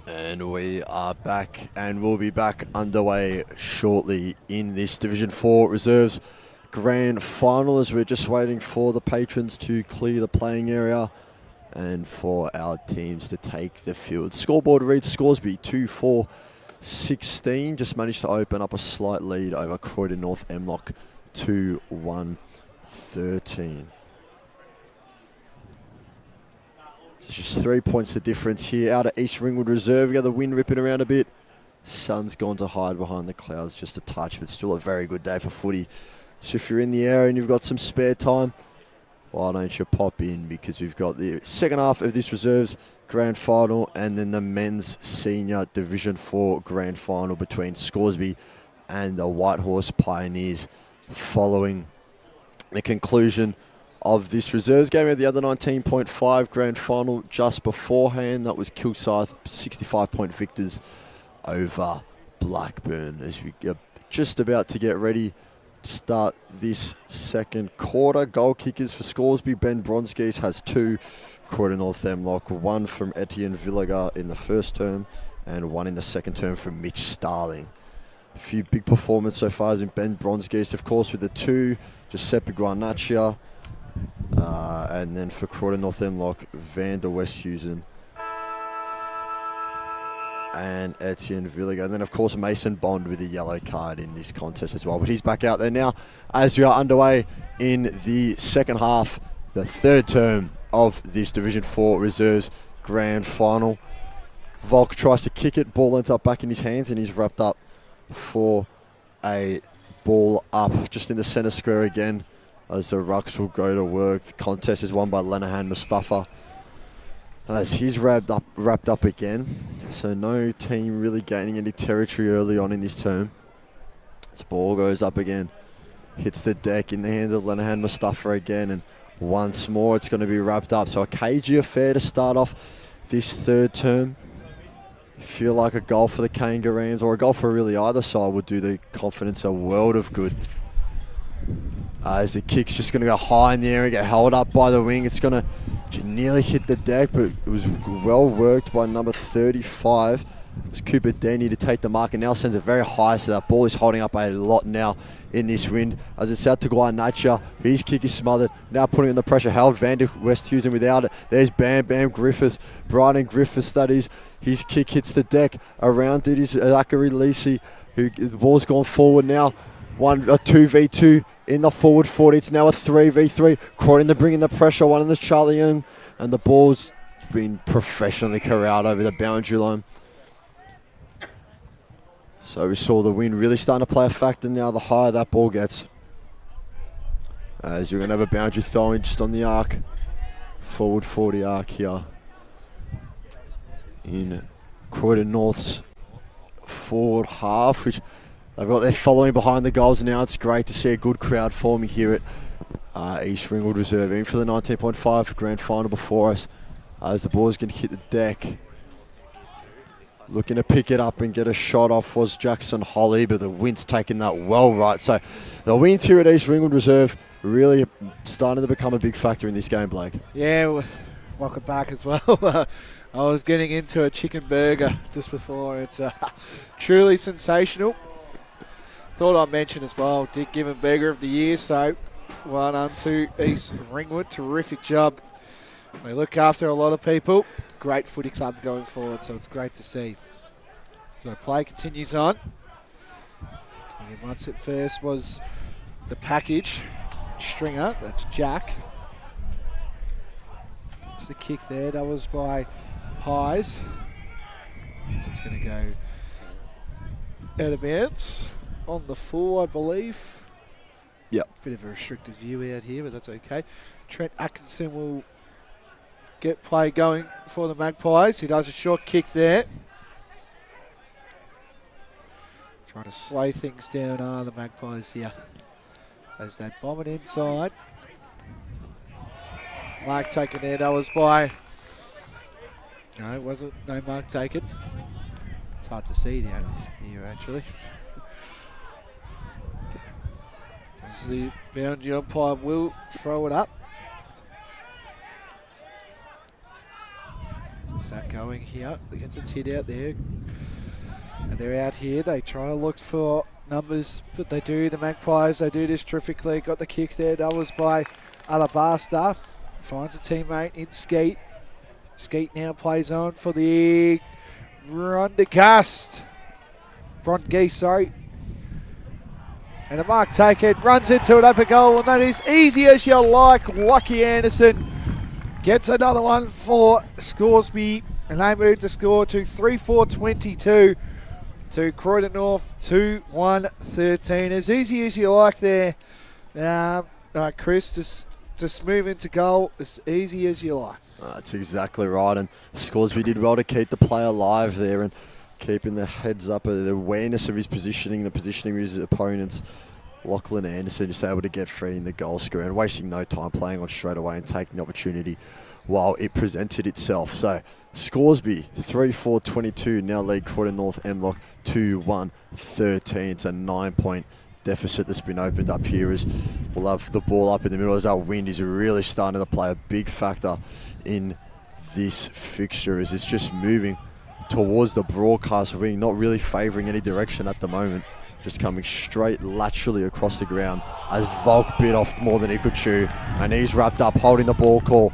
And we are back, and we'll be back underway shortly in this Division 4 Reserves Grand Final, as we're just waiting for the patrons to clear the playing area and for our teams to take the field. Scoreboard reads Scoresby 2-4-16. Just managed to open up a slight lead over Croydon North MLOC 2-1-13. Just 3 points the difference here. Out of East Ringwood Reserve, we got the wind ripping around a bit. Sun's gone to hide behind the clouds just a touch, but still a very good day for footy. So if you're in the area and you've got some spare time, why don't you pop in, because we've got the second half of this Reserves Grand Final and then the Men's Senior Division 4 Grand Final between Scoresby and the Whitehorse Pioneers following the conclusion of this Reserves game. At the other 19.5 Grand Final just beforehand, that was Kilsyth 65-point victors over Blackburn, as we are just about to get ready to start this second quarter. Goal kickers for Scoresby, Ben Bronskis has 2. Croydon North MLOC, 1 from Etienne Villagar in the first term and 1 in the second term from Mitch Starling. A few big performances so far has been Ben Bronskis, of course, with the 2, Giuseppe Guarnaccia, and then for Croydon North MLOC, Vander Westhuizen and Etienne Villagar. And then, of course, Mason Bond with a yellow card in this contest as well. But he's back out there now as we are underway in the second half, the third term of this Division 4 Reserves Grand Final. Volk tries to kick it. Ball ends up back in his hands, and he's wrapped up for a ball up just in the centre square again, as the Rucks will go to work. The contest is won by Lenahan Mustafa, as he's wrapped up again. So no team really gaining any territory early on in this term. This ball goes up again, hits the deck in the hands of Lenahan Mustafa again, and once more it's going to be wrapped up. So a cagey affair to start off this third term. Feel like a goal for the Kangaroos, or a goal for really either side, would do the confidence a world of good. As the kick's just going to go high in the air and get held up by the wing. It's going to nearly hit the deck, but it was well worked by number 35. It's Cooper Denny to take the mark, and now sends it very high, so that ball is holding up a lot now in this wind. As it's out to Guarnaccia, his kick is smothered, now putting in the pressure, held Vander Westhuizen without it. There's Bam Bam Griffiths, Brian Griffiths that is. His kick hits the deck. Around it is Zachary Lisi, who the ball's gone forward now. 2v2 in the forward 40. It's now a 3v3. Croydon, they're bringing the pressure. One in this Charlie Young. And the ball's been professionally corralled over the boundary line. So we saw the wind really starting to play a factor now the higher that ball gets. As you're going to have a boundary throwing just on the arc. Forward 40 arc here. In Croydon North's forward half, which they've got their following behind the goals now. It's great to see a good crowd forming here at East Ringwood Reserve. In for the 19.5 grand final before us. As the ball's going to hit the deck. Looking to pick it up and get a shot off was Jackson Holly, but the wind's taking that well right. So the wind here at East Ringwood Reserve really starting to become a big factor in this game, Blake. Yeah, welcome back as well. I was getting into a chicken burger just before. It's truly sensational. Thought I'd mention as well, Dick given Burger of the Year, so well done to East Ringwood. Terrific job. They look after a lot of people. Great footy club going forward, so it's great to see. So play continues on. And once at first was the package. Stringer, that's Jack. It's the kick there. That was by Highs. It's going to go out of bounds on the full, I believe. Yep. Bit of a restricted view out here, but that's okay. Trent Atkinson will get play going for the Magpies. He does a short kick there. Trying to slow things down are the Magpies here. As they bomb it inside. Mark taken there. That was by... No, it wasn't. No mark taken. It's hard to see down here, actually. As the boundary umpire will throw it up. Is that going here? It gets its hit out there. And they're out here. They try to look for numbers, but they do. The Magpies, they do this terrifically. Got the kick there. That was by Alabaster. Finds a teammate in Skeet. Skeet now plays on for the Brondgast. sorry. And a mark taken. Runs into it, open goal. And that is easy as you like. Lucky Anderson gets another one for Scoresby. And they move to score to 3-4-22 to Croydon North 2-1-13. As easy as you like there, Chris. Just move into goal as easy as you like. That's exactly right. And Scoresby did well to keep the play alive there and keeping the heads up, the awareness of his positioning, the positioning of his opponents. Lachlan Anderson just able to get free in the goal square and wasting no time playing on straight away and taking the opportunity while it presented itself. So Scoresby 3-4-22 now lead Croydon North MLOC 2-1-13. It's a 9-point deficit that's been opened up here as we'll have the ball up in the middle as our wind is really starting to play a big factor in this fixture as it's just moving towards the broadcast wing, not really favouring any direction at the moment, just coming straight laterally across the ground as Volk bit off more than he could chew and he's wrapped up holding the ball call.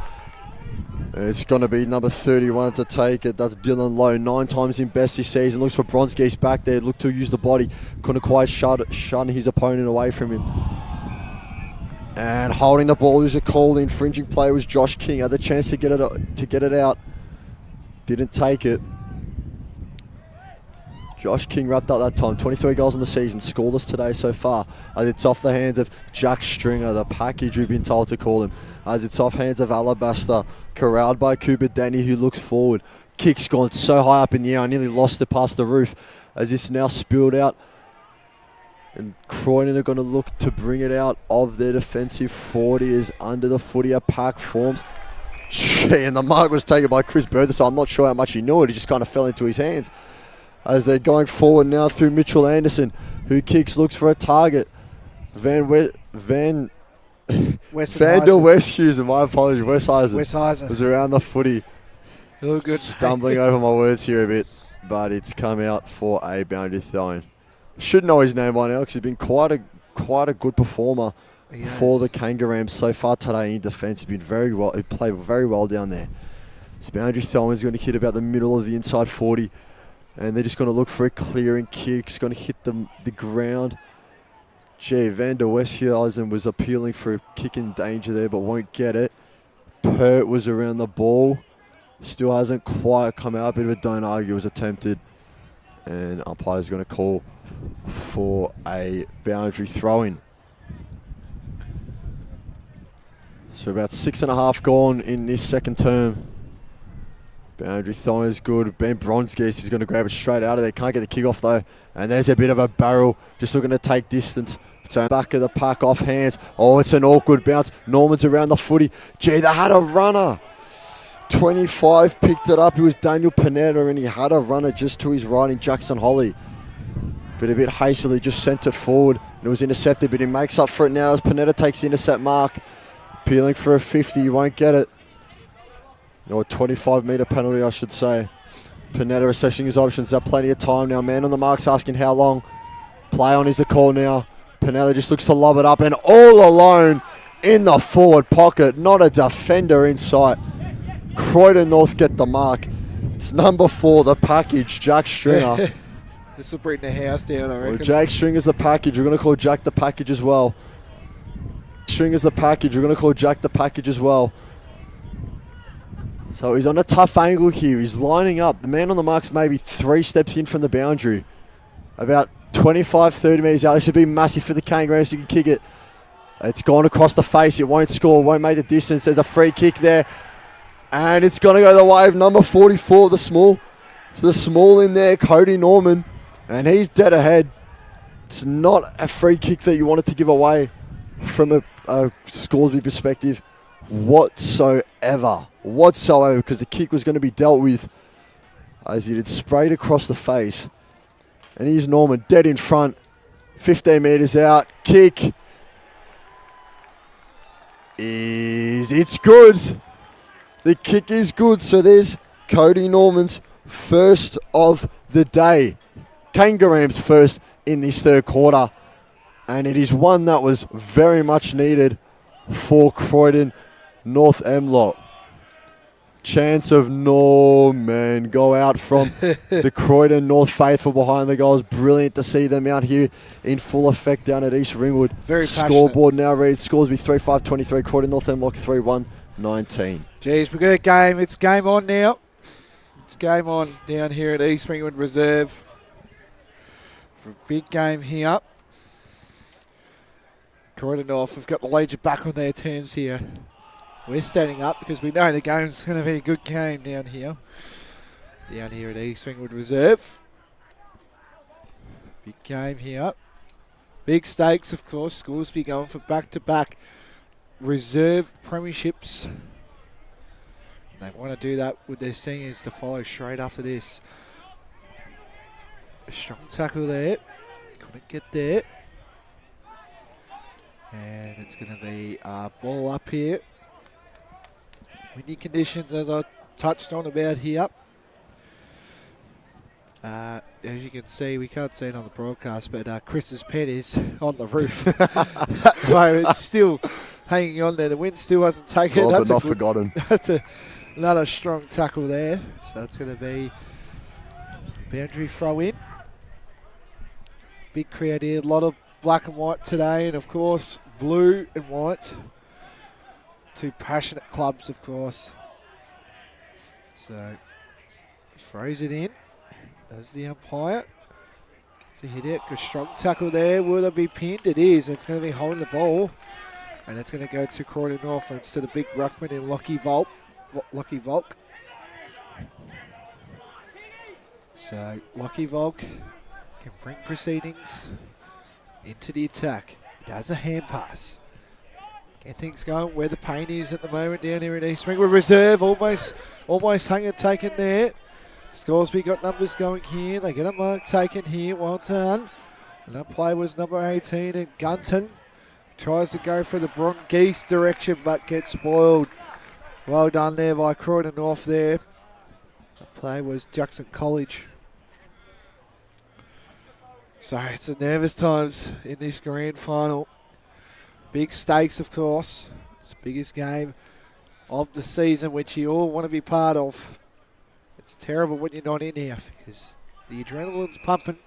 It's going to be number 31 to take it. That's Dylan Lowe, 9 times in best this season. Looks for Bronzegeese back there. Looked to use the body. Couldn't quite shun his opponent away from him. And holding the ball is a call. The infringing play was Josh King. Had the chance to get it out. Didn't take it. Josh King wrapped up that time. 23 goals in the season. Scoreless today so far. As it's off the hands of Jack Stringer, the package we've been told to call him. As it's off hands of Alabaster. Corralled by Cooper Danny, who looks forward. Kick's gone so high up in the air. I nearly lost it past the roof. As it's now spilled out. And Croydon are going to look to bring it out of their defensive 40 as under the footy a pack forms. And the mark was taken by Chris Bertha, so I'm not sure how much he knew it. He just kind of fell into his hands. As they're going forward now through Mitchell Anderson, who kicks, looks for a target. Vander Westhuysen, my apologies, Westhuysen was around the footy. Real good. Stumbling over my words here a bit, but it's come out for a boundary throwing. Should know his name by now because he's been quite a good performer for the Kangaroos so far today in defence. He's been very well. He played very well down there. So boundary throwing is going to hit about the middle of the inside 40. And they're just going to look for a clearing kick. It's going to hit the ground. Gee, Van der Westhuizen was appealing for a kick in danger there, but won't get it. Pert was around the ball. Still hasn't quite come out. A bit of a don't argue was attempted. And umpire's going to call for a boundary throw-in. So about 6.5 gone in this second term. Boundary throw-in is good. Ben Bronsgis is going to grab it straight out of there. Can't get the kick off though. And there's a bit of a barrel. Just looking to take distance. So back of the pack off hands. Oh, it's an awkward bounce. Norman's around the footy. Gee, they had a runner. 25 picked it up. It was Daniel Panetta, and he had a runner just to his right in Jackson Holly. But a bit hastily just sent it forward. And it was intercepted, but he makes up for it now as Panetta takes the intercept mark. Peeling for a 50. He won't get it. Or a 25-metre penalty, I should say. Panetta assessing his options. There's plenty of time now. Man on the mark's asking how long. Play on is the call now. Panetta just looks to lob it up, and all alone in the forward pocket. Not a defender in sight. Croydon North get the mark. It's number 4, the package, Jack Stringer. This will bring the house down, I reckon. Well, Jack Stringer's the package. We're going to call Jack the package as well. Stringer's the package. We're going to call Jack the package as well. So he's on a tough angle here. He's lining up. The man on the mark's maybe 3 steps in from the boundary. About 25, 30 metres out. This should be massive for the Kangaroos. You can kick it. It's gone across the face. It won't score. Won't make the distance. There's a free kick there. And it's going to go the way of number 44, the small. It's the small in there, Cody Norman. And he's dead ahead. It's not a free kick that you wanted to give away from a Scoresby perspective whatsoever. Because the kick was going to be dealt with as it had sprayed across the face. And here's Norman dead in front. 15 metres out. Kick. It's good. The kick is good. So there's Cody Norman's first of the day. Kangaroos first in this third quarter. And it is one that was very much needed for Croydon North MLOC. Chance of Norman go out from the Croydon North faithful behind the goals. Brilliant to see them out here in full effect down at East Ringwood. Very passionate. Scoreboard now reads Scoresby 3-5-23, Croydon North MLOC 3-1-19. Geez, we've got a game. It's game on now. It's game on down here at East Ringwood Reserve. For a big game here. Croydon North have got the Legion back on their terms here. We're standing up because we know the game's going to be a good game down here. Down here at East Ringwood Reserve. Big game here. Big stakes, of course. Scoresby going for back-to-back reserve premierships. They want to do that with their seniors to follow straight after this. A strong tackle there. Couldn't get there. And it's going to be a ball up here. Windy conditions, as I touched on about here. As you can see, we can't see it on the broadcast, but Chris's pen is on the roof. At the moment, it's still hanging on there. The wind still hasn't taken it. Oh, That's but not forgotten. That's another strong tackle there. So it's going to be boundary throw in. Big crowd here. A lot of black and white today, and of course, blue and white. 2 passionate clubs, of course. So, throws it in. Does the umpire. Gets a hit out. Good strong tackle there. Will it be pinned? It is. It's going to be holding the ball. And it's going to go to Croydon North instead of big ruckman in Lockie Volk. So, Lockie Volk can bring proceedings into the attack. It has a hand pass. Get things going where the pain is at the moment down here in East Ringwood Reserve. Almost hung taken there. Scoresby got numbers going here. They get a mark taken here. Well done. And that play was number 18 and Gunton. Tries to go for the Brongeese direction but gets spoiled. Well done there by Croydon North there. That play was Jackson College. So it's a nervous times in this grand final. Big stakes, of course. It's the biggest game of the season, which you all want to be part of. It's terrible when you're not in here because the adrenaline's pumping.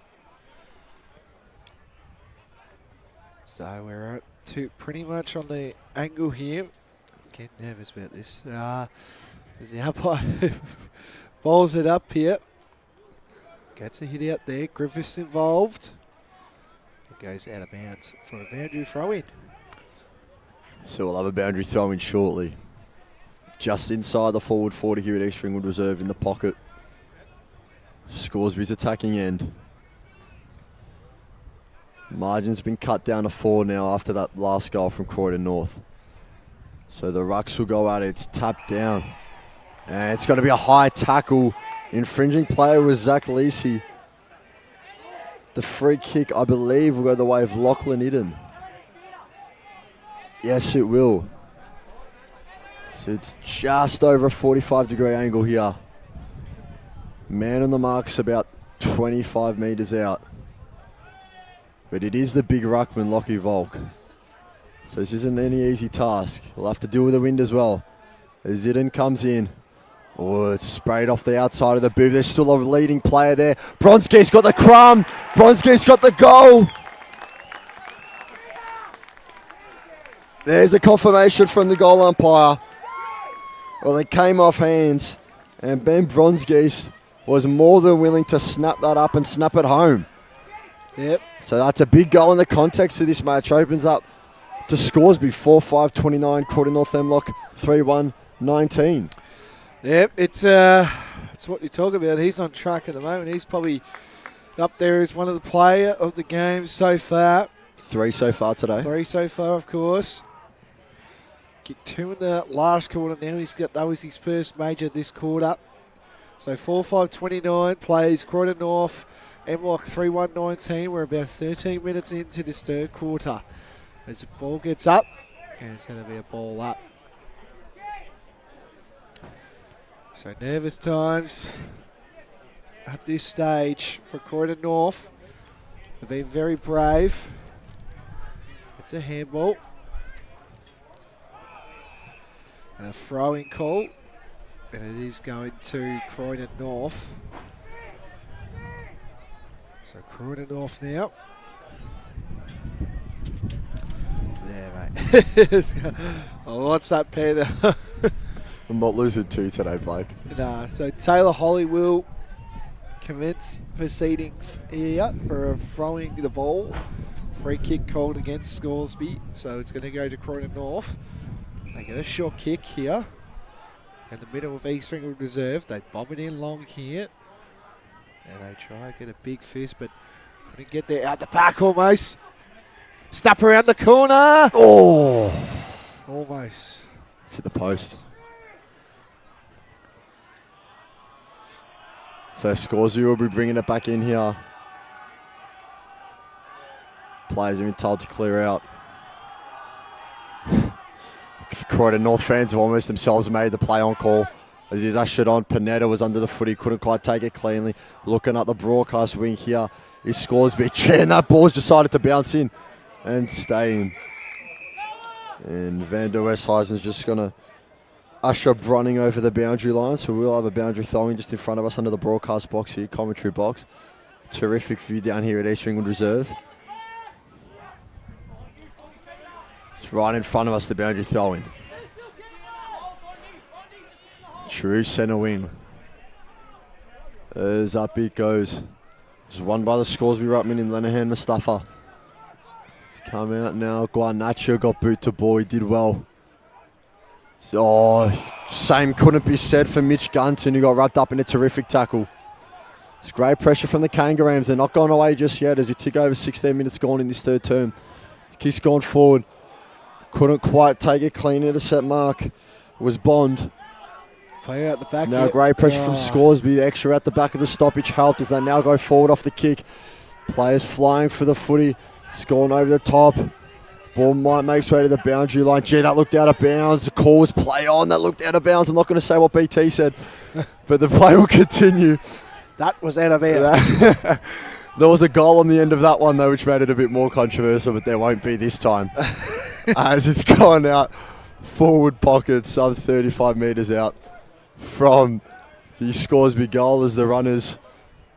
So we're at pretty much on the angle here. Getting nervous about this. As the umpire bowls it up here. Gets a hit out there. Griffiths involved. It goes out of bounds for a boundary throw in. So we'll have a boundary throw in shortly. Just inside the forward 40 here at East Ringwood Reserve in the pocket. Scoresby's attacking end. Margin's been cut down to 4 now after that last goal from Croydon North. So the Rucks will go at it. It's tapped down. And it's going to be a high tackle. Infringing player was Zach Lacey. The free kick, I believe, will go the way of Lachlan Iden. Yes, it will. So it's just over a 45-degree angle here. Man on the mark's about 25 metres out. But it is the big ruckman, Lockie Volk. So this isn't any easy task. We'll have to deal with the wind as well. As Iden comes in. Oh, it's sprayed off the outside of the booth. There's still a leading player there. Bronski's got the crumb. Bronski's got the goal. There's the confirmation from the goal umpire. Well, it came off hands. And Ben Bronski's was more than willing to snap that up and snap it home. Yep. So that's a big goal in the context of this match. Opens up to Scoresby, 4-5-29. Croydon North MLOC, 3-1-19. Yep, it's what you talk about. He's on track at the moment. He's probably up there as one of the player of the game so far. 3 so far today. 3 so far, of course. Get 2 in the last quarter now. That was his first major this quarter. So 4-5-29 plays Croydon North MLOC 3-1-19. We're about 13 minutes into this third quarter. As the ball gets up, and it's going to be a ball up. So nervous times at this stage for Croydon North. They've been very brave. It's a handball. And a throwing call. And it is going to Croydon North. So Croydon North now. There, mate. Oh, what's that, Peter? I'm not losing 2 today, Blake. Nah, so Taylor Holly will commence proceedings here for throwing the ball. Free kick called against Scoresby, so it's going to go to Croydon North. They get a short kick here in the middle of East Ringwood Reserve. They bomb it in long here. And they try to get a big fist, but couldn't get there. Out the back almost. Snap around the corner. Oh! Almost. It's hit the post. So Scoresby will be bringing it back in here. Players have been told to clear out. Croydon North fans have almost themselves made the play on call. As he's ushered on, Panetta was under the footy, couldn't quite take it cleanly. Looking at the broadcast wing here is Scoresby. And that ball's decided to bounce in and stay in. And Van der Westhuysen's just going to usher Bronning over the boundary line. So we'll have a boundary throwing just in front of us under the broadcast box here, commentary box. Terrific view down here at East Ringwood Reserve. It's right in front of us, the boundary throwing. True centre wing. As up it goes. It's won by the Scoresby ruckman in Lenahan Mustafa. It's come out now. Guarnacho got boot to ball. He did well. Same couldn't be said for Mitch Gunton, who got wrapped up in a terrific tackle. It's great pressure from the Kangaroos. They're not going away just yet as we tick over 16 minutes gone in this third term. Kick's gone forward. Couldn't quite take it clean at a set mark. It was Bond. Player at the back. Now great pressure from Scoresby. The extra at the back of the stoppage helped as they now go forward off the kick. Players flying for the footy. It's gone over the top. Ball might make its way to the boundary line. Gee, that looked out of bounds. The call was play on. That looked out of bounds. I'm not going to say what BT said, but the play will continue. That was out of bounds. There was a goal on the end of that one, though, which made it a bit more controversial, but there won't be this time. As it's gone out, forward pocket, sub 35 metres out from the Scoresby goal as the runners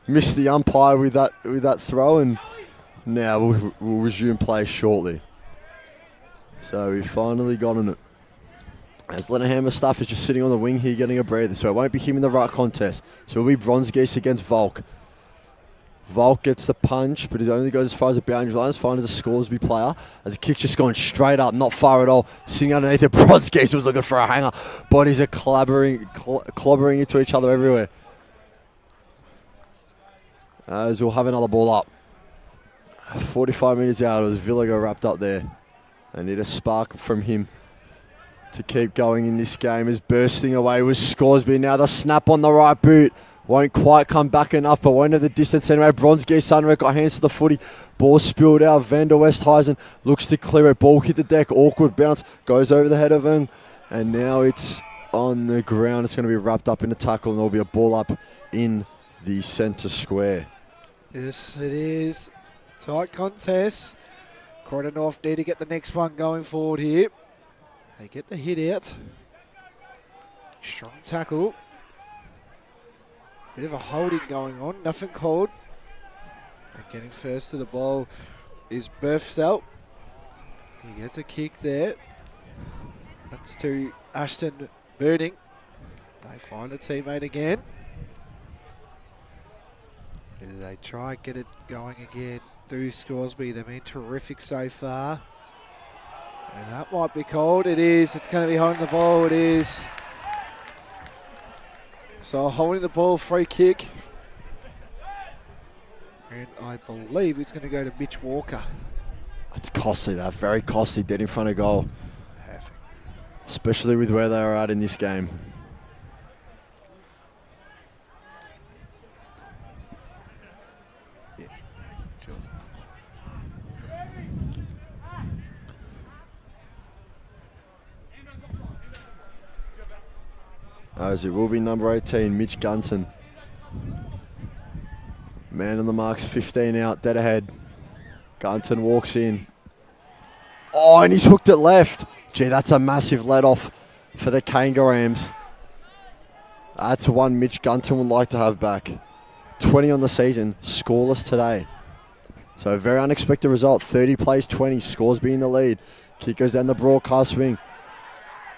missed the umpire with that throw, and Now we'll resume play shortly. So we finally got on it. As Lennerhammer stuff is just sitting on the wing here getting a breather, so it won't be him in the right contest. So it'll be Bronzegeese against Volk. Volk gets the punch, but it only goes as far as the boundary line. It's fine as a Scoresby player. As the kick's just going straight up, not far at all. Sitting underneath it, Bronzegeese was looking for a hanger. Bodies are clobbering into each other everywhere. As we'll have another ball up. 45 minutes out, it was Villago wrapped up there. They need a spark from him to keep going in this game. As bursting away was Scoresby. Now the snap on the right boot. Won't quite come back enough, but won't have the distance anyway. Bronzegeese Sunrek got hands to the footy. Ball spilled out. Vander Westhuizen looks to clear it. Ball hit the deck. Awkward bounce. Goes over the head of him. And now it's on the ground. It's going to be wrapped up in a tackle, and there'll be a ball up in the centre square. Yes, it is. Tight contest. Croydon North need to get the next one going forward here. They get the hit out. Strong tackle. Bit of a holding going on. Nothing called. And getting first to the ball is Berthsel. He gets a kick there. That's to Ashton Burning. They find a teammate again. They try get it going again through Scoresby. They've been terrific so far. And that might be called. It is. It's going to be holding the ball. It is. So holding the ball, free kick. And I believe it's going to go to Mitch Walker. It's costly, that. Very costly, dead in front of goal. Especially with where they are at in this game. As it will be number 18, Mitch Gunton. Man on the marks, 15 out, dead ahead. Gunton walks in. Oh, and he's hooked it left. Gee, that's a massive let off for the Kangaroos. That's one Mitch Gunton would like to have back. 20 on the season, scoreless today. So a very unexpected result. 30 plays 20, Scoresby in the lead. Kick goes down the broadcast wing.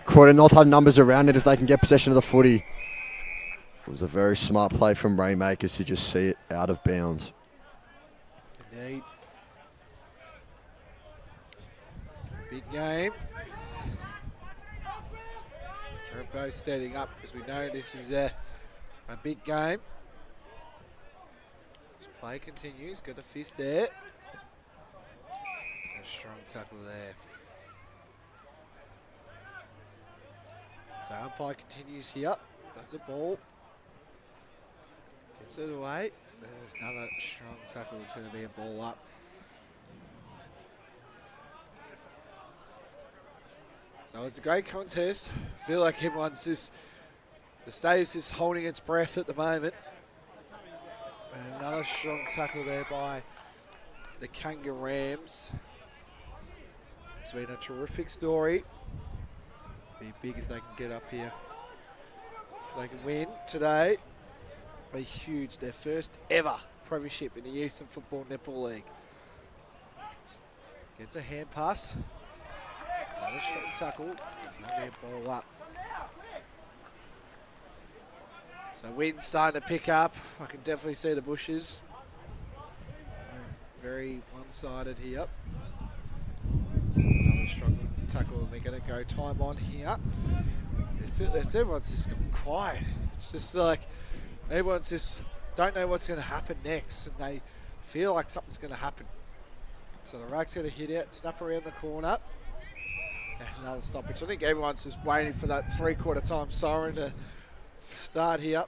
Croydon North have numbers around it if they can get possession of the footy. It was a very smart play from Rainmakers to just see it out of bounds. Indeed. It's a big game. We're both standing up because we know this is a big game. This play continues. Got a fist there. A strong tackle there. So umpire continues here, does the ball, gets it away, another strong tackle, it's going to be a ball up. So it's a great contest. I feel like everyone's just, the stadium's just holding its breath at the moment. And another strong tackle there by the Kangaroos. It's been a terrific story. Be big if they can get up here. If they can win today, be huge. Their first ever premiership in the Eastland Football Netball League. Gets a hand pass. Another strong tackle. There's going to be a ball up. So wind's starting to pick up. I can definitely see the bushes. Very one-sided here. Another strong tackle. We're going to go time on here. Everyone's just gone quiet. It's just like everyone's just don't know what's going to happen next, and they feel like something's going to happen. So the ruck's going to hit out, snap around the corner, and another stoppage. I think everyone's just waiting for that three-quarter time siren to start here.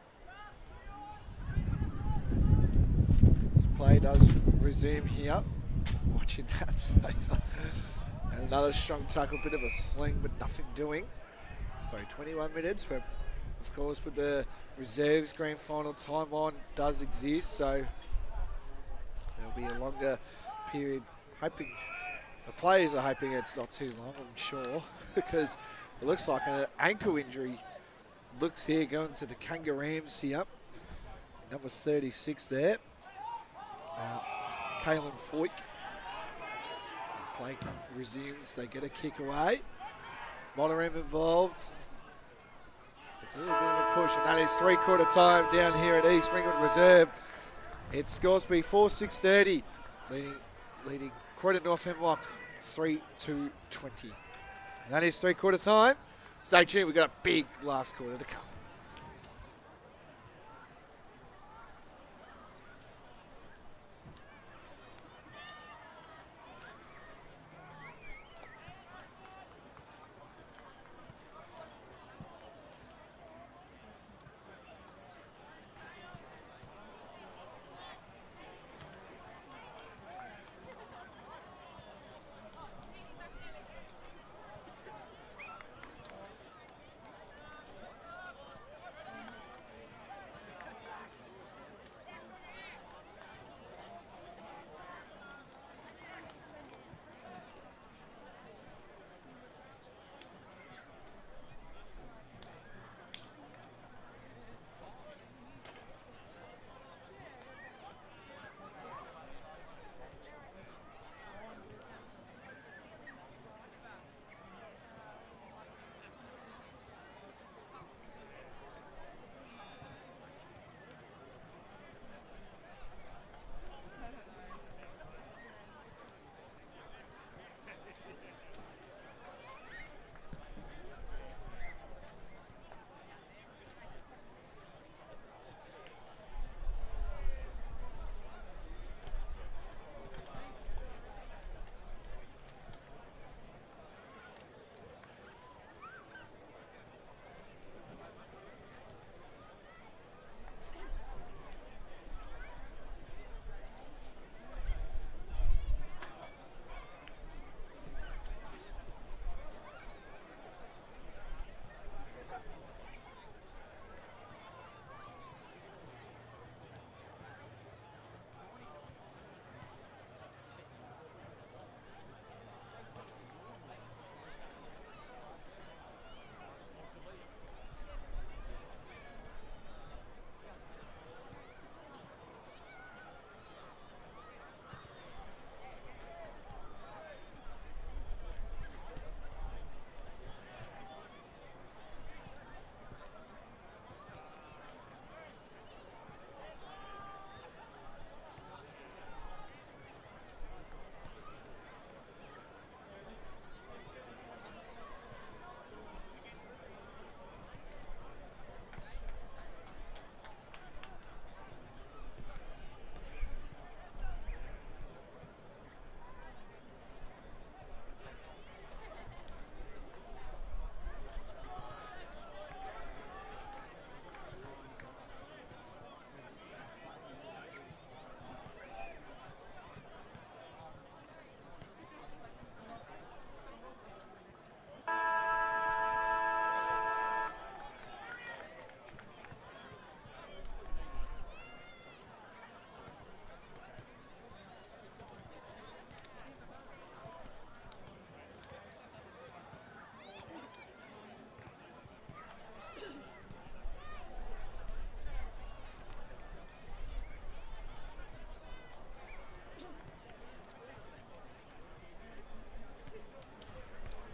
This play does resume here. Watching that. And another strong tackle, bit of a sling, but nothing doing. So 21 minutes, but of course with the reserves grand final time on does exist, so there'll be a longer period. Hoping the players are hoping it's not too long, I'm sure, because it looks like an ankle injury. Looks here going to the Kangaroos here. Number 36 there. Kaylin Foyt. Play resumes. They get a kick away. Monterey involved. It's a little bit of a push, and that is three-quarter time down here at East Ringwood Reserve. It's Scoresby 4-6-30, leading Croydon North MLOC 3-20. That is three-quarter time. Stay tuned, we've got a big last quarter to come.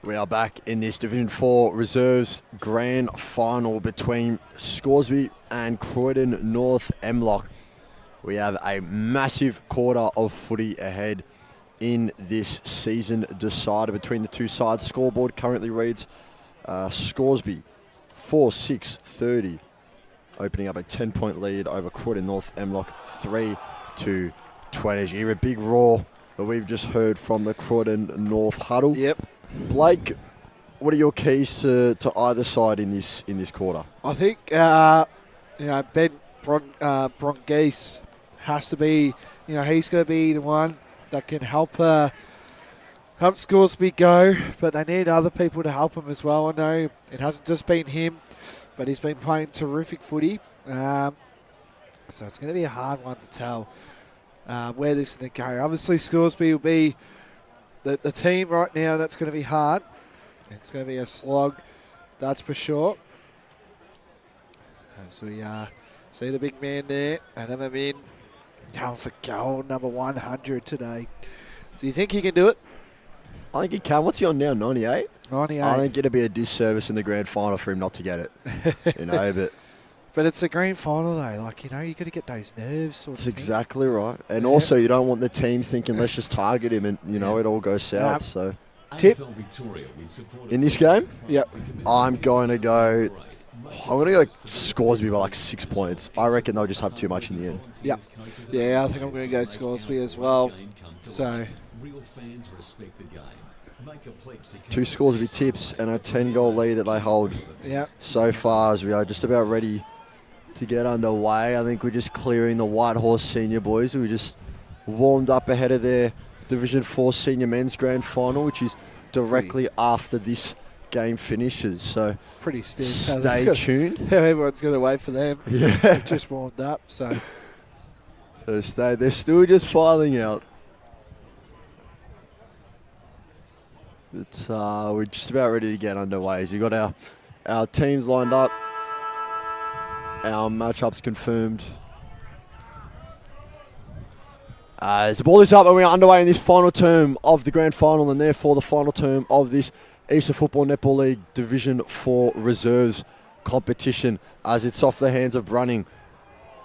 We are back in this Division 4 Reserves Grand Final between Scoresby and Croydon North MLOC. We have a massive quarter of footy ahead in this season decider between the two sides. Scoreboard currently reads Scoresby 4-6-30, opening up a 10-point lead over Croydon North MLOC 3-20. You hear a big roar that we've just heard from the Croydon North huddle. Yep. Blake, what are your keys to either side in this quarter? I think Ben Brongeese has to be, he's going to be the one that can help Scoresby go, but they need other people to help him as well. I know it hasn't just been him, but he's been playing terrific footy. So it's going to be a hard one to tell where this is going to go. Obviously, Scoresby will be the team right now that's going to be hard. It's going to be a slog, that's for sure. As we see the big man there, Adam Amin, going for goal number 100 today. Do you think he can do it? I think he can. What's he on now? 98? 98. I think it'd be a disservice in the grand final for him not to get it. But it's a grand final, though. Like, you got to get those nerves. That's exactly right. And also, you don't want the team thinking, let's just target him and, it all goes south. So, Tip? In this game? Yep. I'm going to go Scoresby by like 6 points. I reckon they'll just have too much in the end. Yep. Yeah, I think I'm going to go Scoresby as well. So, 2 Scoresby tips and a 10-goal lead that they hold. Yep. So far, as we are just about ready to get underway. I think we're just clearing the White Horse senior boys who just warmed up ahead of their Division 4 senior men's grand final, which is directly after this game finishes. So pretty stiff. Stay tuned. Everyone's going to wait for them. Yeah. They've just warmed up. So stay. They're still just filing out. But we're just about ready to get underway. So you've got our teams lined up. Our matchups confirmed. As the ball is up and we are underway in this final term of the grand final and therefore the final term of this Eastern Football Netball League Division 4 Reserves competition as it's off the hands of Brunning.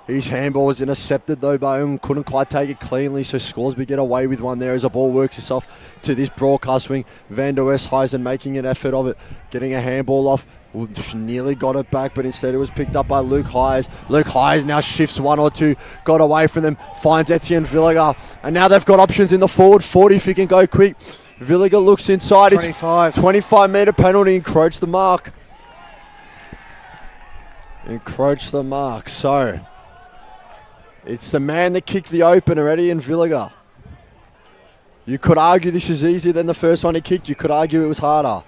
His handball was intercepted though by him, couldn't quite take it cleanly, so Scoresby get away with one there as the ball works itself to this broadcast swing. Van der Westhuizen making an effort of it, getting a handball off. Just nearly got it back, but instead it was picked up by Luke Hayes. Luke Hayes now shifts 1 or 2, got away from them, finds Etienne Villiger, and now they've got options in the forward 40 if he can go quick. Villiger looks inside. 25. It's 25-metre penalty, encroach the mark. Encroach the mark, so it's the man that kicked the opener, Etienne Villiger. You could argue this is easier than the first one he kicked. You could argue it was harder.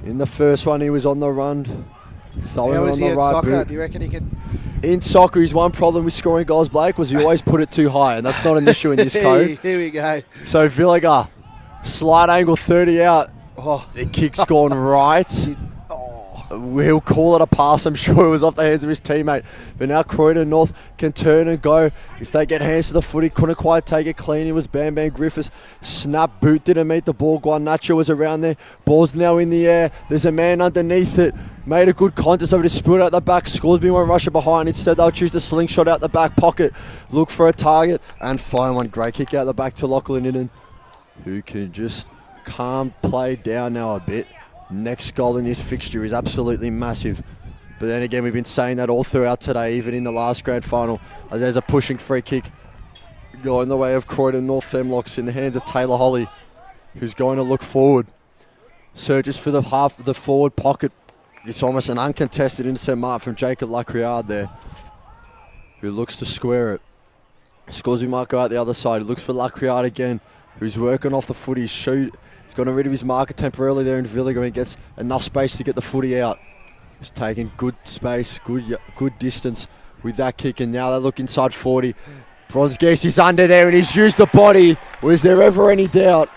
In the first one, he was on the run, throwing on the right boot. Do you reckon he can? In soccer, his one problem with scoring goals, Blake, was he always put it too high, and that's not an issue in this code. Here we go. So Villiger, slight angle, 30 out. Oh, The kick's gone right. He'll call it a pass. I'm sure it was off the hands of his teammate. But now Croydon North can turn and go. If they get hands to the footy, couldn't quite take it clean. It was Bam Bam Griffiths. Snap boot, didn't meet the ball. Guanacho was around there. Ball's now in the air. There's a man underneath it. Made a good contest over to split out the back. Scoresby won't rush it behind. Instead, they'll choose to slingshot out the back pocket. Look for a target and find one. Great kick out the back to Lachlan Innan, who can just calm play down now a bit. Next goal in this fixture is absolutely massive. But then again, we've been saying that all throughout today, even in the last grand final. As there's a pushing free kick going the way of Croydon North MLOC in the hands of Taylor Holly, who's going to look forward. Searches for the forward pocket. It's almost an uncontested intercept mark from Jacob Lacriard there, who looks to square it. Scoresby might go out the other side. He looks for Lacriard again, who's working off the footy. He's gotten rid of his marker temporarily there in Villiger and gets enough space to get the footy out. He's taking good space, good distance with that kick, and now they look inside 40. Bronzegeese is under there and he's used the body. Was there ever any doubt?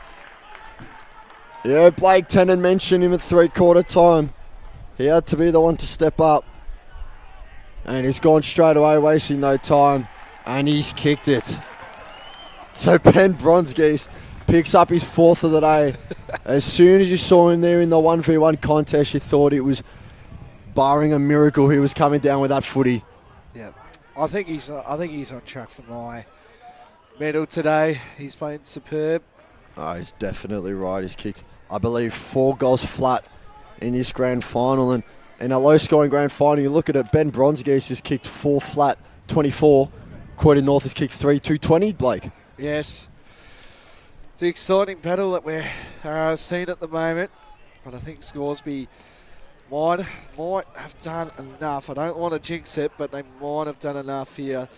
Yeah, Blake Tennant mentioned him at 3/4 time. He had to be the one to step up. And he's gone straight away, wasting no time. And he's kicked it. So Ben Bronzegeese picks up his 4th of the day. As soon as you saw him there in the 1v1 contest, you thought it was, barring a miracle, he was coming down with that footy. yeah. I think he's on track for my medal today. He's playing superb. Oh, he's definitely right. He's kicked, I believe, 4 goals flat in this grand final. And in a low-scoring grand final, you look at it, Ben Bronzegeese has kicked 4 flat, 24. Croydon North has kicked 3, 220, Blake. Yes. It's an exciting battle that we're seeing at the moment, but I think Scoresby might have done enough. I don't want to jinx it, but they might have done enough here.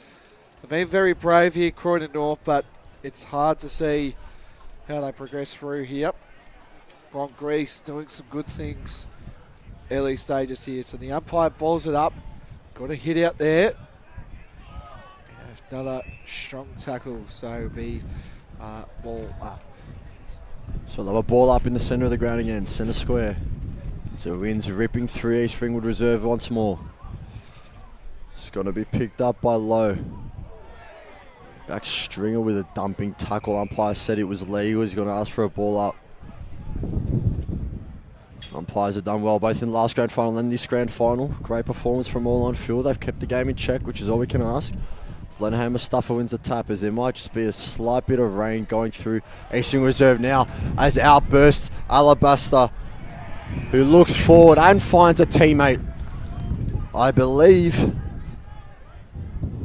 They've been very brave here, Croydon North, but it's hard to see how they progress through here. Ron Grease doing some good things early stages here. So the umpire balls it up. Got a hit out there. Another strong tackle, so it'll be ball up. So they'll have a ball up in the centre of the ground again, centre square. So winds ripping through East Ringwood Reserve once more. It's going to be picked up by Lowe. Jack Stringer with a dumping tackle. Umpire said it was legal. He's going to ask for a ball up. Umpires have done well both in the last grand final and this grand final. Great performance from all on field. They've kept the game in check, which is all we can ask. Lenham Mustafa wins the tap, as there might just be a slight bit of rain going through Eastland Reserve now as outbursts Alabaster, who looks forward and finds a teammate. I believe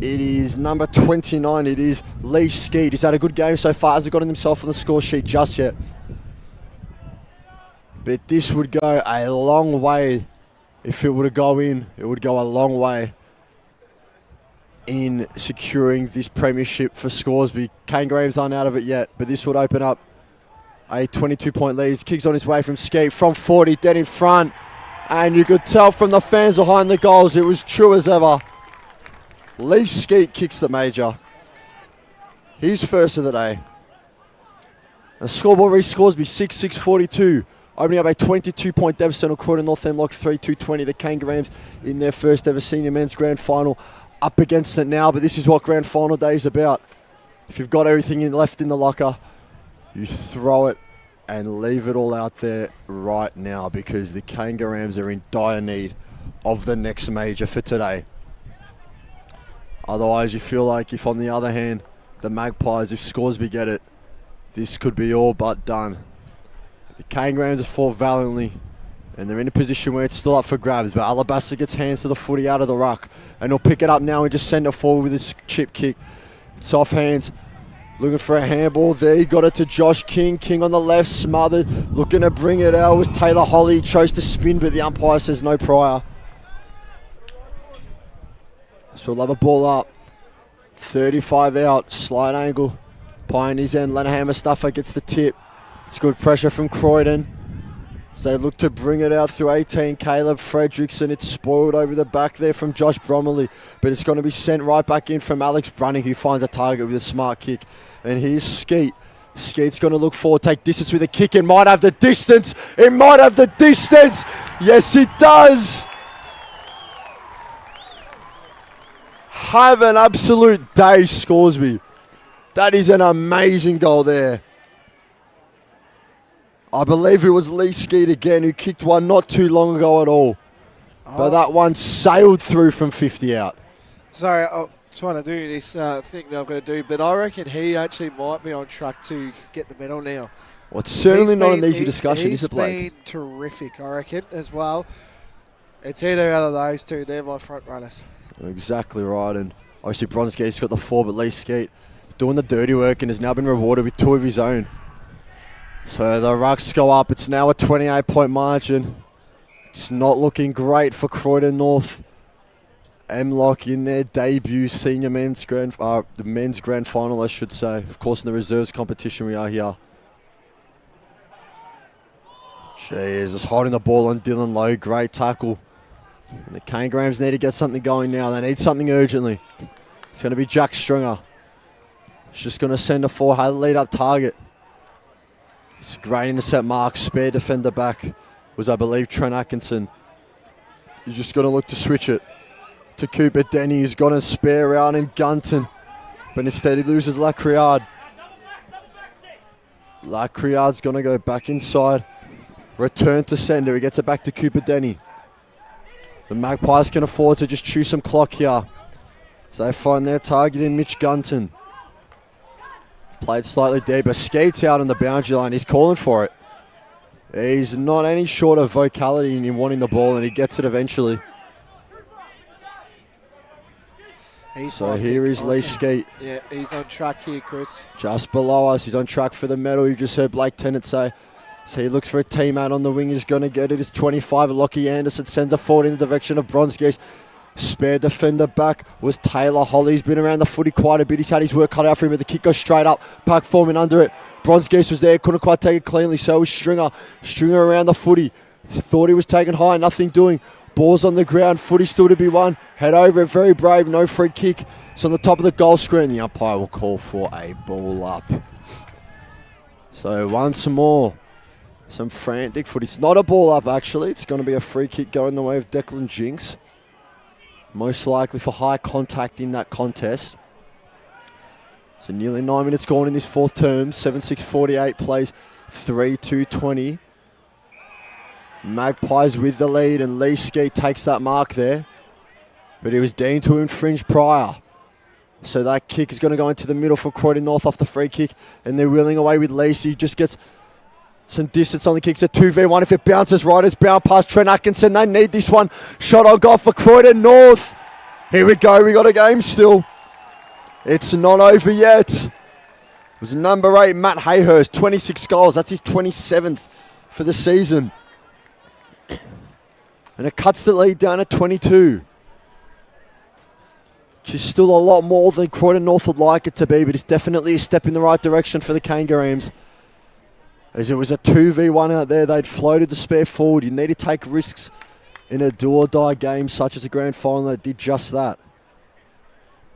it is number 29. It is Lee Skeet. He's had a good game so far. Hasn't gotten himself on the score sheet just yet. But this would go a long way. If it were to go in, it would go a long way in securing this premiership for Scoresby. Kane Graves aren't out of it yet, but this would open up a 22-point lead. His kick's on his way from Skeet, from 40, dead in front. And you could tell from the fans behind the goals, it was true as ever. Lee Skeet kicks the major. His first of the day. And scoreboard reads Scoresby 6-6-42. Opening up a 22-point deficit on Croydon North MLOC 3-2-20. The Kangaroos in their first ever senior men's grand final. Up against it now, but this is what grand final day is about. If you've got everything left in the locker, you throw it and leave it all out there right now, because the Kangaroos are in dire need of the next major for today. Otherwise, you feel like if, on the other hand, the Magpies, if Scoresby get it, this could be all but done. The Kangaroos have fought valiantly, and they're in a position where it's still up for grabs, but Alabaster gets hands to the footy out of the ruck, and he'll pick it up now and just send it forward with his chip kick. It's off hands, looking for a handball there. He got it to Josh King. King on the left, smothered, looking to bring it out. It was Taylor Holly. He chose to spin, but the umpire says no prior. So we'll have a ball up. 35 out, slight angle. Pioneers end. Lenahan Mustafa gets the tip. It's good pressure from Croydon. So they look to bring it out through 18. Caleb Fredrickson. It's spoiled over the back there from Josh Bromley. But it's going to be sent right back in from Alex Brunning, who finds a target with a smart kick. And here's Skeet. Skeet's going to look forward, take distance with a kick. It might have the distance. It might have the distance. Yes, it does. Have an absolute day, Scoresby. That is an amazing goal there. I believe it was Lee Skeet again who kicked one not too long ago at all. But that one sailed through from 50 out. Sorry, I'm trying to do this thing that I'm going to do, but I reckon he actually might be on track to get the medal now. Well, it's certainly not an easy discussion, is it, Blake? He's been terrific, I reckon, as well. It's either out of those two. They're my front runners. Exactly right. And obviously Bronzegate's got the 4, but Lee Skeet doing the dirty work and has now been rewarded with 2 of his own. So the rucks go up. It's now a 28-point margin. It's not looking great for Croydon North MLOC in their debut senior men's the men's grand final, I should say. Of course, in the reserves competition we are here. Jesus, holding the ball on Dylan Lowe. Great tackle. And the Kangaroos need to get something going now. They need something urgently. It's going to be Jack Stringer. He's just going to send a 4 lead up target. It's a great intercept mark. Spare defender back was, I believe, Trent Atkinson. He's just going to look to switch it to Cooper Denny, who's got a spare out in Gunton. But instead he loses Lacriard. Lacriard's going to go back inside. Return to sender. He gets it back to Cooper Denny. The Magpies can afford to just chew some clock here. So they find their target in Mitch Gunton. Played slightly deep, but Skeet's out on the boundary line. He's calling for it. He's not any short of vocality in wanting the ball, and he gets it eventually. So here is Lee Skeet. Yeah, he's on track here, Chris. Just below us. He's on track for the medal. You've just heard Blake Tennant say. So he looks for a teammate on the wing. He's going to get it. It's 25. Lockie Anderson sends it forward in the direction of Bronzegeese. Spare defender back was Taylor Holly. He's been around the footy quite a bit. He's had his work cut out for him, but the kick goes straight up. Pack forming under it. Bronzegeese was there. Couldn't quite take it cleanly. So was Stringer. Stringer around the footy. Thought he was taken high. Nothing doing. Ball's on the ground. Footy still to be won. Head over it. Very brave. No free kick. It's on the top of the goal screen. The umpire will call for a ball up. So once more, some frantic footy. It's not a ball up, actually. It's going to be a free kick going the way of Declan Jinks. Most likely for high contact in that contest. So nearly 9 minutes gone in this fourth term. 7-6-48 plays 3-2-20. Magpies with the lead, and Lee Ski takes that mark there. But he was deemed to infringe prior. So that kick is going to go into the middle for Croydon North off the free kick. And they're wheeling away with Lacey. Just gets some distance on the kicks. A 2v1. If it bounces right, it's bound past Trent Atkinson. They need this one. Shot on goal for Croydon North. Here we go. We got a game still. It's not over yet. It was number 8, Matt Hayhurst. 26 goals. That's his 27th for the season. And it cuts the lead down at 22. Which is still a lot more than Croydon North would like it to be, but it's definitely a step in the right direction for the Kangaroos. As it was a 2v1 out there, they'd floated the spare forward. You need to take risks in a do-or-die game such as a grand final. They did just that.